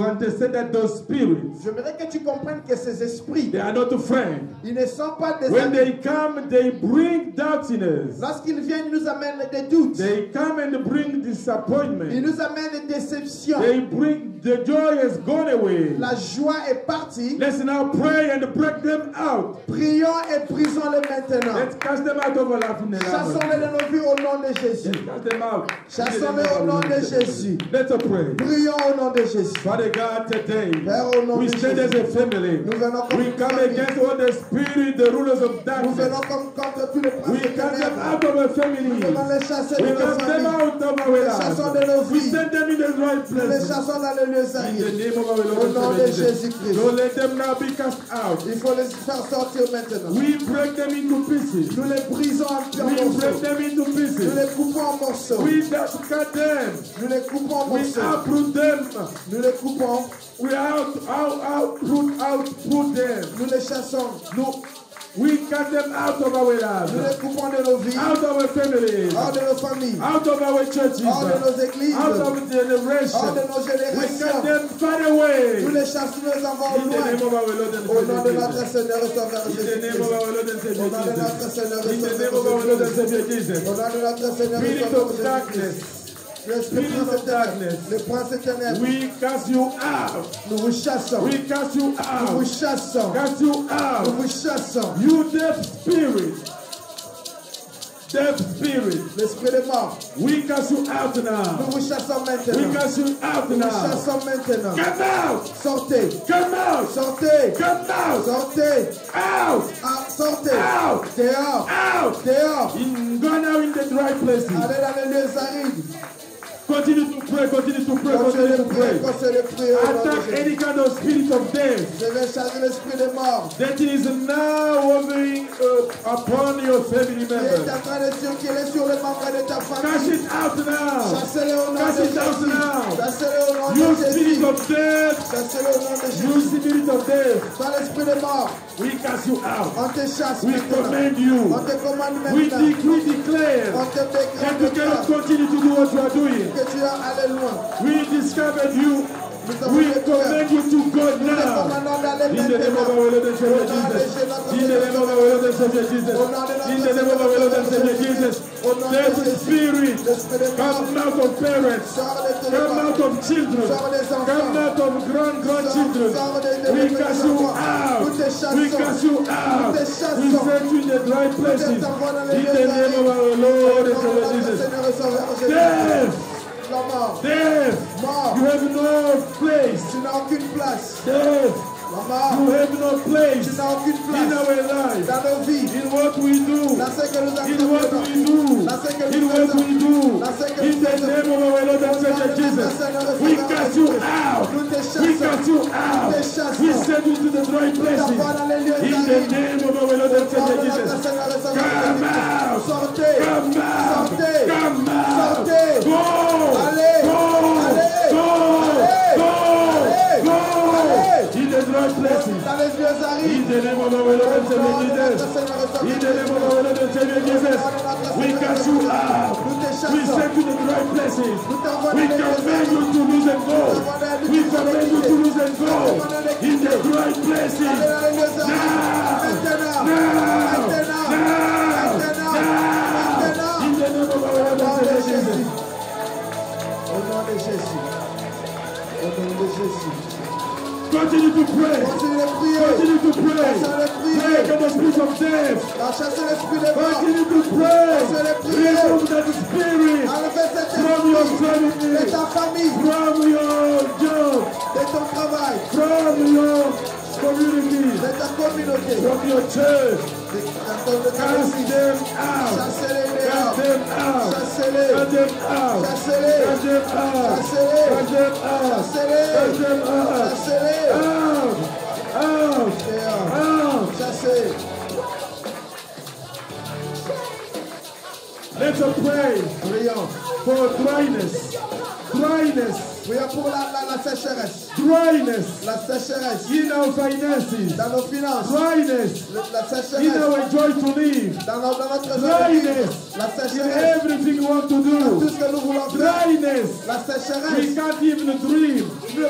understand that those spirits, J'aimerais que tu comprennes que ces esprits, they are not a friend. ils ne sont pas des When amis. they come, they bring doubtiness. Lorsqu'ils viennent, ils nous amènent des doutes. They come and bring Ils disappointment. nous amènent des déceptions. They bring the joy has gone away. La joie est partie. Let's now pray and break them out. Prions et brisons-les maintenant. Let's cast them out of our life in the name of Chassons-les de nos vies au nom de Jésus. Let's cast them out. Chassons-les au nom de Jésus. Let's pray. Prions au nom de Jésus. Father God, today Père, au nom we de stand as Jésus. a family. Nous venons comme We une come famille. against all the spirit, the rulers of Nous darkness. venons contre tous les We princes des cast them ténèbres. out of our Nous families. venons les chasser We de nos cast them familles. out of our Nous les chassons de nos lives. We vies. send them in the right Nous les places. chassons dans les lieux In the arides. name of our Au Lord nom and de Savior Jesus. Jésus-Christ. Don't let them now be cast out. Il faut les faire sortir maintenant. We break them into pieces. Nous les brisons en We break morceaux. them into Nous pieces. les coupons en morceaux. We cut them. Nous les coupons en We morceaux. uproot them. Nous les coupons. We output them. Nous les chassons. We cut them out of our Nous lives. les coupons de nos vies. Out of our families. Hors de nos familles. Out of our churches. Hors de nos églises. Out of Hors de generation. nos We cut générations. them far away. Nous les chassons, nous les envoyons In the loin. name of our Lord and Au nom de Savior notre Jesus. Seigneur et Sauveur In the name of Jésus-Christ. our Lord and Au Savior nom de notre Jesus. Seigneur et In the Sauveur name of our Lord and Jésus-Christ. Savior Jesus. Au nom de notre Seigneur et Spirit Sauveur of Jésus-Christ. darkness, L'esprit Spirit of des darkness. ténèbres. Le prince des ténèbres. we cast you out. Nous vous chassons. We cast you Nous vous out. chassons. Cast you Nous out. vous chassons. You deaf spirit. Deaf spirit. L'esprit des morts. We cast you out Nous now. vous chassons We maintenant. cast you out Nous vous now. chassons maintenant. Come out. Sortez. Come out. Sortez. Come out. Sortez. Out. Ah, sortez. Out. Dehors. Out. Dehors. Go now in the dry places. Allez dans les lieux arides. Continue to pray. Continue to pray. Continuez Continue de to prier. pray. Continuez de prier. au nom de Attack Jésus. any kind of spirit of death Je vais chasser l'esprit des morts that is now hovering upon your family qui est members. en train de circuler sur les membres de ta Cast famille. it out now. Chassez-les au nom Cast de it out Jésus. now. Chassez-les au nom You de spirit Jésus. of death. Chassez-les au nom de You Jésus. spirit of death. Par l'esprit des morts, We cast you out. on te chasse We maintenant. command you. On te commande We maintenant. declare On te that you cannot déclare continue to do what you are doing. que tu es allé loin. We discovered you We command you to go now. In the name of our Lord and Savior Jesus. In the name of our Lord and Savior Jesus. In the name of our Lord and Savior Jesus. There's a spirit. Come out of parents. Come out of children. Come out of grandchildren. We cast you out. We cast you out. We send you in the dry places. In the name of our Lord and Savior Jesus. Death. Death. You have no place. Death. You have no place in our life, in what we do, in what we do, in what we do. In the name of our Lord and Savior Jesus, we cast you out. We cast you out. We send you to the dry places. In the name of our Lord and Savior Jesus, come out. Come out. Come out. Go. In the dry places. In the name of our Lord and Savior Jesus. In the name of our Lord and Savior Jesus. We cast you out. We send you to the dry places. We command you to lose and go. We command you to lose and go. In the dry places. Now. In the name of our Lord and Savior Jesus. Au nom de Jésus. Au nom de Jésus. Continue to pray. Continue to pray. Pray against the spirit of death. Continue to pray. Remove that spirit from your family, from your job, from your community, from your church. Cast them out. Cast them out. Cast them out. Cast them out. Cast them out. Cast them out. Out. Let's pray for dryness. Prions pour la sécheresse. Dryness. La sécheresse. In our finances. Dans nos finances. Dryness. La sécheresse. In our joy to live. Dans notre Dryness. La In sécheresse. everything we want to Tout do. ce que nous voulons faire. Dryness. La We sécheresse. can't even dream. On ne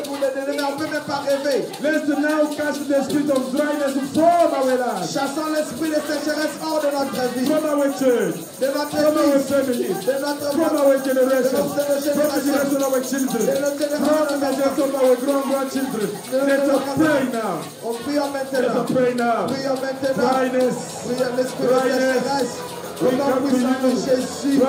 peut même pas rêver. Let's now cast the spirit of dryness from our lives. Chassons l'esprit de sécheresse hors de notre vie. From our church. De notre From our vie. family. De notre From our generation. From the generation of our children. From the generation of our grandchildren. Let's pray now. On prie maintenant. Let's pray now. Prions maintenant. Dryness. Prions l'esprit de sécheresse. Au nom puissant de Jésus. Au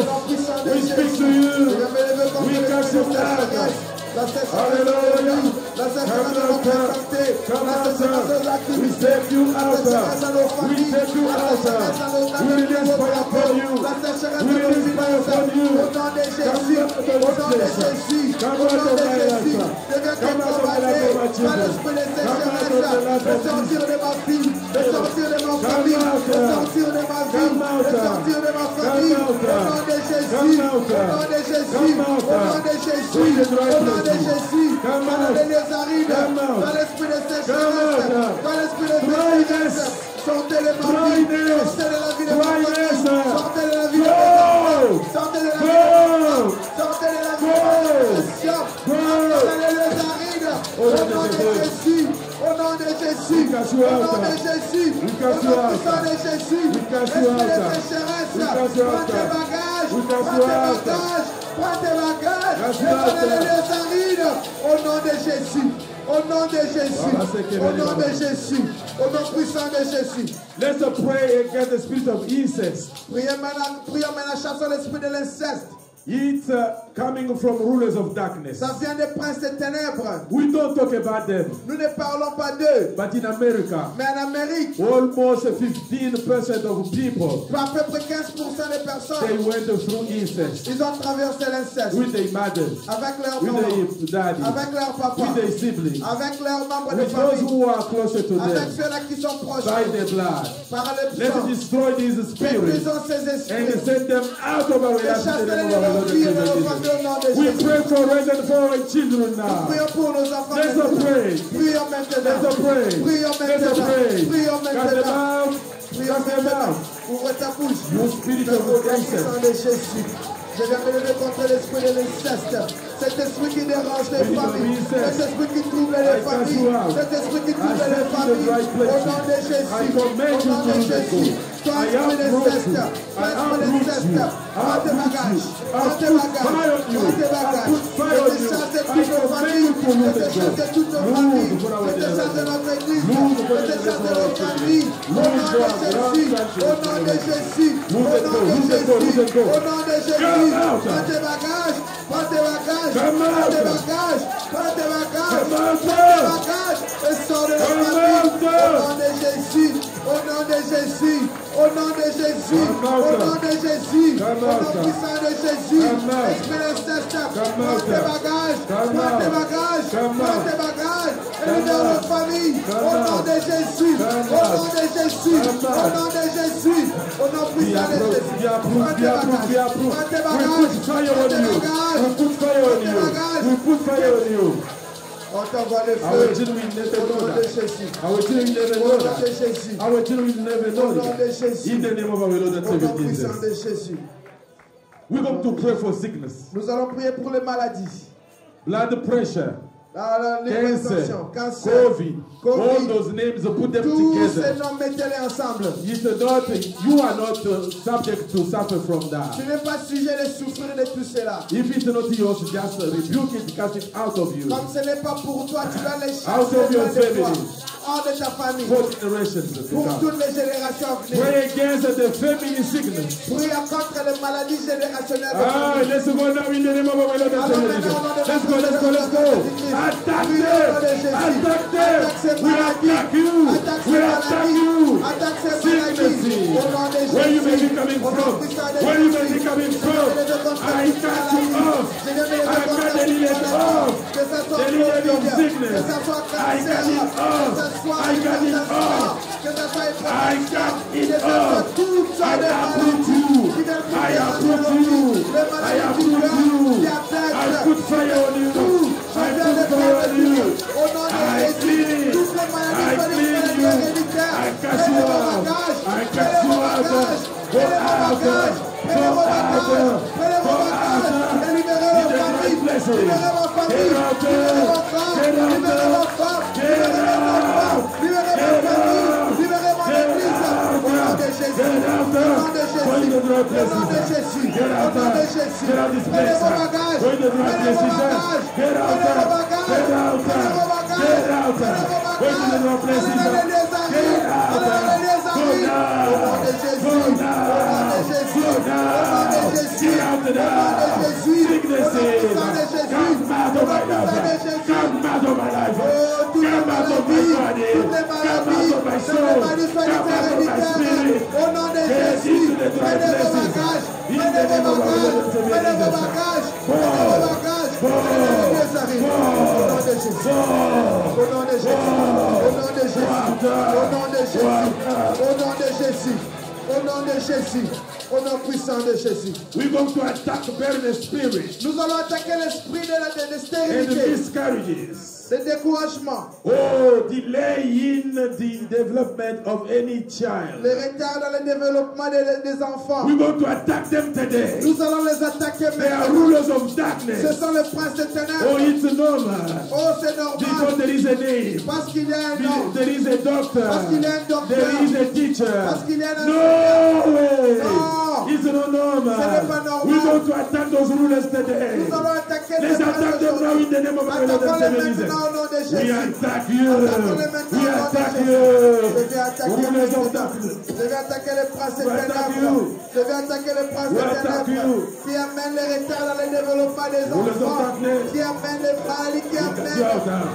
nom puissant de We Jésus. speak to you. Je me lève contre We cast l'esprit de you out. sécheresse. La sécheresse de Hallelujah. nos vies. La sécheresse de notre santé. Come La out. sécheresse de nos We activités. take you La out. sécheresse de nos We familles. take you La out. sécheresse de nos We release fire upon you. La sécheresse We de nos release fire finances. upon you. Au nom de Jésus. Au nom de Jésus. Come Au out nom of de my Jésus. life. Je viens Come out of my commander life, my par children. l'esprit de Come out of the sécheresse life de of sortir de ma fille, de sortir de ma famille, out. de sortir de ma vie, Come out. de sortir de ma famille. Come out. Au nom de Jésus. Come out. Au nom de Jésus. Come out. Au nom de Jésus. In the dry Au nom de places. Jésus. Come Dans out. les lieux arides, Come out. dans l'esprit de Come sécheresse, out. dans l'esprit de Dryness. sécheresse, sortez de ma vie, Dryness. sortez de la vie de ma Dryness. famille, sortez de la vie de Go. mes enfants, sortez de la vie de mes enfants, sortez de la vie de ma Go. génération, dans les lieux arides, au nom de Jésus, au nom de Jésus, au nom de Jésus, au nom puissant de Jésus, l'esprit de sécheresse, prends tes bagages, prends tes bagages, dans les lieux arides, au nom de Jésus. Au nom de Jésus, au nom de Jésus, au nom puissant de Jésus. Let's pray against the spirit of incest. Prions maintenant, chassons l'esprit de l'inceste. It's coming from rulers of darkness. Ça vient des princes des ténèbres. We don't talk about them. Nous ne parlons pas d'eux. But in America, Mais en Amérique, almost 15% of people, à peu près 15% des they personnes, went through incest ils ont traversé l'inceste. with their mothers, Avec leurs with parents, their daddy, avec leurs papas, with their siblings, avec leurs membres de with those famille, who are closer to avec them ceux-là qui sont proches by their blood. par le Let's sang. destroy these spirits Détruisons ces and esprits. send them out of our Et lives in chassez the name les of our Lord and filles de Savior nos Jesus. familles au nom de We Jésus. pray for us and for our children now. Prions pour nos enfants. Let's maintenant. pray. Prions maintenant. Let's pray. Prions Let's maintenant. pray. Prions Cast them maintenant. out. Prions Cast them maintenant. out. Ouvre ta bouche. You spirit Au nom of incest. puissant de Jésus. Je viens me lever contre l'esprit de l'inceste. Cet esprit qui dérange les familles. Cet esprit qui trouble les familles. Cet esprit qui trouble les familles. Au nom de Jésus. Au nom de Jésus. Toi, esprit d'inceste. Toi, esprit d'inceste. Prends tes bagages. Prends tes bagages. Prends tes bagages. Je te chasse de toutes nos familles. Je te chasse de toutes nos familles. Je te chasse de notre église. Je te chasse de notre famille. Au nom de Jésus. Au nom de Jésus. Au nom de Jésus. Au nom de Jésus. Prends tes bagages. Prends tes bagages. Prends tes bagages. Prends tes bagages. Prends tes bagages. Et sors de la famille. Au nom de Jésus. Au nom de Jésus. Au nom de Jésus. Au nom de Jésus. Au nom puissant de Jésus. Esprit d'inceste. Prends tes bagages. Prends tes bagages. Prends tes bagages. Et libère notre famille. Au nom de Jésus. Au nom de Jésus. Au nom de Jésus. Au nom puissant de Jésus. Prends tes bagages. Prends tes bagages. Prends tes bagages. We put fire on you. On t'envoie le Our feu. children will never Au know nom de that. Jésus. Our children will never Au know nom de that. Jésus. Our children will never Au know nom de that. Jésus. In the name of our Lord and Au nom Savior puissant Jesus. de Jésus. We're going to pray for sickness, Nous allons prier pour les maladies. blood pressure, L'hypertension, cancer, COVID, all Covid. those names, put them Tous ces together. noms, mettez-les ensemble. You are not subject to suffer from Tu that. n'es pas sujet de souffrir de tout cela. If it's not yours, just rebuke it, cast it out of you. Comme ce n'est pas pour toi, tu dois les Out of chasser your loin de toi. family. Hors de ta famille. For generations to Pour come. toutes les générations à venir. Pray against the family sickness. Prie contre les maladies générationnelles de Ah, famille. let's go now in the name of our Lord and Savior Jesus. Let's go, let's go, let's go. Attack them. Attack them. We attack you. We attack you. Sickness. Where you may be coming from. Where you may be coming from. I cut you off. I cut the lineage off. The lineage of sickness. I cut it off. I cut it off. I cut it off. I approve you. I approve you. I approve you. I put fire on you. I put fire on you. I clean. I clean you. I cast you out. I cast you out. Go out. Go out. Go out. In the right places. Get out. Get out. Get out. Get out. Get out. Go in the right places. Get out. Get out this place. Go in the right places. Get out. Get out. Get out. Go in the right places. Get out. Go now. Go now. Go now. Get out now. Sicknesses. Come out of my life. Come out of my life. Come out of my body. Come out of my soul. Come out of my spirit. Au nom de Get Jésus, into the dry prenez vos places. bagages, In the prenez vos name of our bagages, Lord and Savior prenez vos Jesus. bagages, prenez vos bagages, prenez les arrives. Au nom de Jésus, au nom de Jésus, au nom de Jésus, au nom de Jésus, au nom de Jésus, au nom de Jésus, au nom puissant de Jésus. We're going to attack barren spirit Nous allons attaquer l'esprit de and stérilité, miscarriages. de découragement, Oh, delay in the development of any child. le retard dans le développement des enfants. We're going to attack them today. Nous allons les attaquer They are maintenant. rulers of Ce darkness. sont les princes de Oh, ténèbres. it's normal. Oh, c'est Because normal. there is a name. Parce qu'il y a un nom. There is a doctor. Parce qu'il y a un docteur. There is a teacher. Parce qu'il y a un No way. Non. It's not normal. Ce n'est pas normal. We're going to attack those rulers today. Nous allons attaquer les Let's princes attack them now in the name of our Lord and Attaquons-les Savior Jesus. maintenant au nom de We Jésus. attack you. Attaquons-les maintenant We au nom de attack Jésus. you. Je vais attaquer Rulers les of ténèbres. darkness. Je vais attaquer les princes de We attack ténèbres. you. Je vais attaquer les princes We de attack ténèbres you. qui amènent les retards dans le développement des Rulers of enfants, darkness. qui amènent les maladies, qui We cast you amènent out now.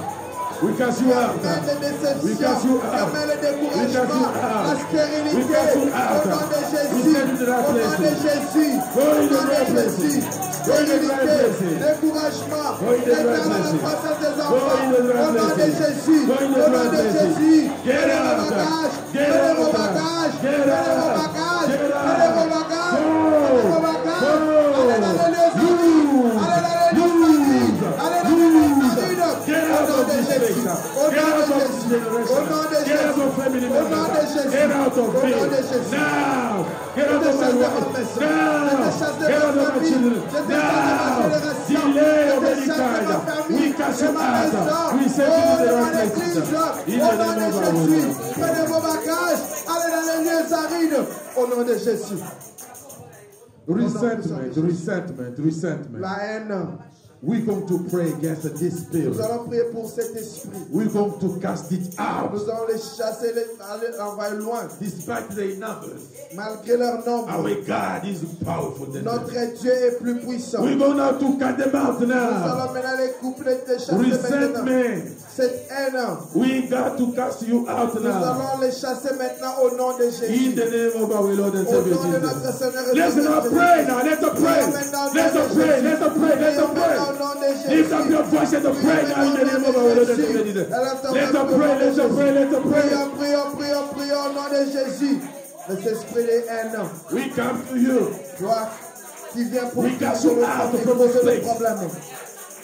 We cast you out. amène les déceptions, We cast you qui out. amène le We cast you découragement, out. la stérilité, We cast you au out. nom de We Jésus, send you to that au nom de place. Jésus, Go au in the nom de right places. Jésus, Go in the right stérilité, places. découragement, Go in the right retard dans la places. croissance des Go enfants, in the right au nom de places. Jésus, Go in the au nom right de places. Jésus, Get prenez vos out. bagages, Get prenez vos out. bagages, Get prenez vos out. bagages, Get prenez vos out. bagages, Go. prenez vos bagages, Go. allez dans les lieux Lose. humides, allez dans les lieux humides, allez dans les lieux humides, Get au out nom of de this Jésus, place. au Get nom out de of Jésus, this generation. Au nom de Get out Jésus. of family Au nom de members. Jésus. Get out of Au me. nom de Jésus. Now. Get out Je of my te chasse de ma wife. maison. Now. Je te chasse de Get ma out of my famille. children. Je te chasse de ma Now. génération. Delay Je of te any chasse de kind. ma famille. We cast De you ma out. maison. We send you Oh, to the de right mon église. places. In Au the nom name de of our Lord. Jésus. Prenez vos bagages. Allez dans les lieux arides. Au nom de Jésus. Resentment. La haine. We're going to pray against this spirit. Nous allons prier pour cet esprit. We're going to cast it out. Nous allons les chasser, les envoyer loin. Despite their numbers, Malgré leur nombre. our God is powerful than them. Notre Dieu est plus puissant. We're going to cut them out Nous now. allons maintenant les coupler, les chasser maintenant. Resentment. Cette haine. We got to cast you out Nous now. allons les chasser maintenant au nom de In Jésus. the name of our Lord and Au Savior nom de notre Jesus. Seigneur et Let's Sauveur now Jésus. pray now. Let's pray. Prions maintenant au nom Let's de pray. Jésus. Let's pray. Let's Prions pray. maintenant au nom de Jésus. Lift up your voice and pray now in the name of our Lord and Savior Jesus. Let's pray. Let's pray. Let's pray. Prions au nom de Jésus. Les esprits de haine. We come to you. Toi qui viens pour We cast you out from this le place. problème.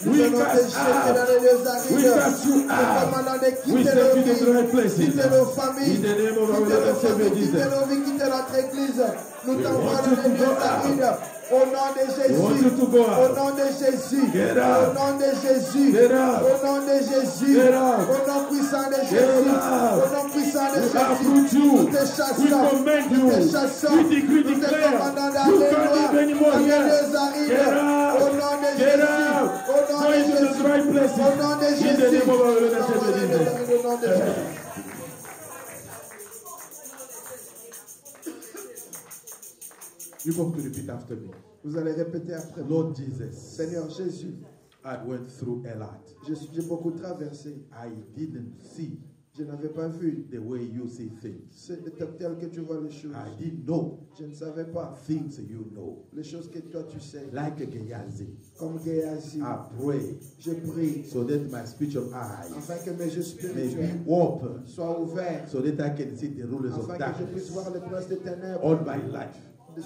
Nous We venons te cast jeter out. dans les lieux arides. We cast you Nous out. commandons de We quitter send nos you to the right vies, places. quitter nos familles, In the name of our quitter Lord nos and Savior familles, Jesus. quitter nos vies, quitter notre église. Nous We t'envoyons want dans you les to lieux go out. arides. Au nom de We want you Jésus. to go Au out. nom de Jésus. Get Au out. nom de Jésus. Get out. Au nom de Jésus. Get out. Au nom puissant de Get Jésus. out. Au nom puissant de We Jésus. uproot you. Nous te We chassons. command you. Nous te chassons. We decree, Nous te declare. commandons You d'aller can't loin. live anymore Dans les here. lieux arides. Get out. Au nom de Get Jésus. out. Au nom Go de into the Jésus. right places. Au nom de In Jésus. the name of our Lord and Nous Savior envoyons Jesus. au nom de Jésus. You're going to repeat after me. Vous allez répéter après moi. Lord Jesus, Seigneur Jésus, I went through a lot. j'ai beaucoup traversé. I didn't see Je n'avais pas vu the way you see things. c'est tel que tu vois les choses. I didn't know Je ne savais pas things you know. les choses que toi tu sais. Like Gehazi, Comme Géasi, I pray je prie so that my spiritual eyes afin que mes yeux may be spirituels open, soient ouverts, so that I can see the rulers of afin que je puisse darkness voir les princes des ténèbres on my life,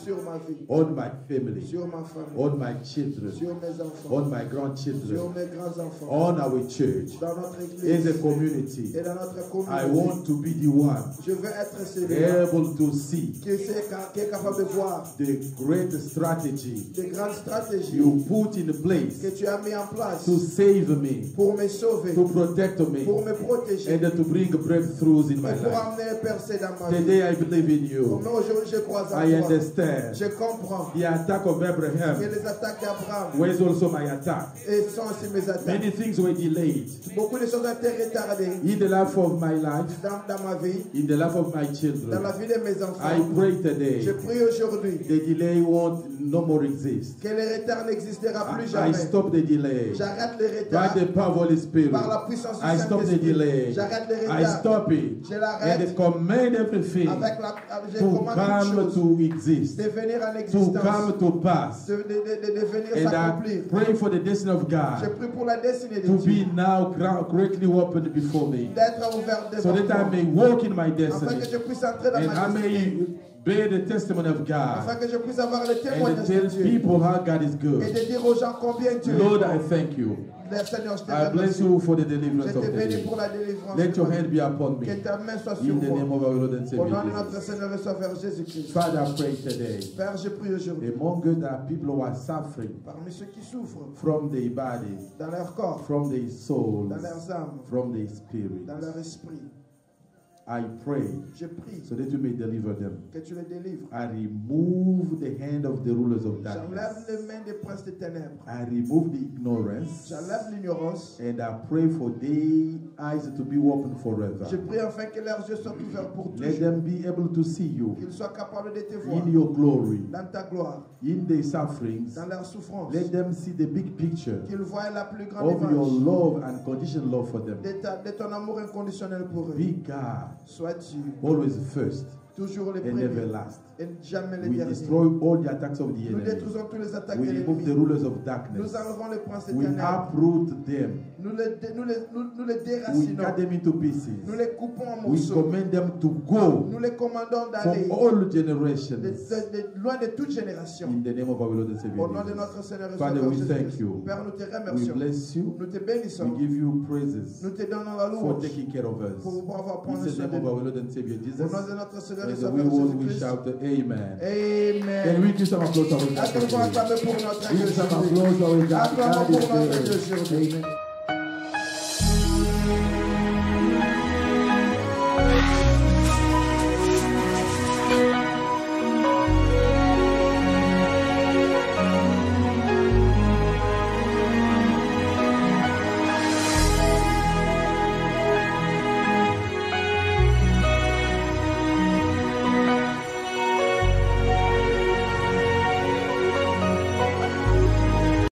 sur ma vie, on my family, sur ma famille, on my children, sur mes enfants, on my sur grandchildren, mes grands-enfants, on our church, dans notre as église a community. et dans notre I communauté. want to be the one Je veux être celui able to see qui est capable de voir the great strategy des grandes stratégies you put in place que tu as mis en place to save me, pour me sauver, to protect me, pour me protéger and to bring breakthroughs in my et pour life. amener les percées dans ma vie. Today I believe in you. Mais aujourd'hui, je crois en I toi. understand. Je comprends The attack of que Abraham les attaques d'Abraham was also my attack. et sont aussi mes attaques. Many things were delayed Beaucoup de choses ont été retardées in the life of my life, dans ma vie, in the life of my dans children. la vie de mes I enfants. pray Je today prie aujourd'hui the delay won't no more exist. que les retards n'existera plus I jamais. stop the delay. J'arrête les By retards the power of Holy Spirit, par la puissance du I stop the Saint-Esprit. delay. J'arrête les I retards. stop it. Je l'arrête And command everything avec je to commande come toutes choses to exist, de venir en to existence, come to pass. de venir And I s'accomplir. pray for the destiny of Je God prie pour la destinée de to Dieu be now greatly opened before me, d'être ouvert so devant that I moi, may walk in my afin que destiny, je puisse entrer dans and ma I destinée, may bear the testimony of afin God, que je puisse avoir le and témoignage to de tell Dieu people how God is et good. de dire aux gens combien Dieu Lord, est I bon. thank you. Seigneur, je te I bless remercie. you for the Je deliverance te of the bénis day. pour la délivrance. Let your de hand be upon que me. ta main soit sur In the name moi. of our Lord and Au Savior nom de notre Jesus. Seigneur et Sauveur Jésus-Christ. Father, I pray today. Père, je prie aujourd'hui Among us, there are people who are suffering parmi ceux qui souffrent from their body, dans leur corps, from their souls, dans leurs âmes, from their spirit. dans leur esprit. I pray Je prie so that you may deliver them. que tu les délivres. I remove the hand of the rulers of J'enlève darkness. les mains des princes des ténèbres. I remove the ignorance. J'enlève l'ignorance. And I pray for their eyes to be open forever. Je prie afin que leurs yeux soient ouverts pour Let toujours. them be able to see you Qu'ils soient capables de te voir in your glory, dans ta gloire, in their sufferings. dans leur souffrance. Let them see the big picture Qu'ils voient la plus grande of your image love and conditional love for them. de ton amour inconditionnel pour eux. Be God, Sois-tu always first toujours les and premiers never last. et jamais les We derniers. destroy all the attacks of the Nous enemy. détruisons tous les attaques We de remove the l'ennemi. rulers of darkness. Nous enlevons les princes We éternels. uproot them. Nous les We déracinons. cut them into pieces. Nous les coupons en We morceaux. command them to go Nous les commandons from d'aller all generations. loin de toute génération. In the name of our Lord and Savior Au nom de Jesus. notre Seigneur et Father, Sauveur we Jésus-Christ. thank you. Père, nous te We remercions. bless you. Nous te We bénissons. give you praises Nous te donnons la for louange taking care of us. pour avoir In prendre the soin name de of nous. our Lord and Savior Au Jesus. nom de notre Seigneur et And Sauveur we Jésus-Christ. shout amen. Amen. Can we give some applause to our God? Acclamons pour notre Dieu Give some aujourd'hui. applause to our God. Acclamons God pour is notre there. Dieu aujourd'hui. Amen.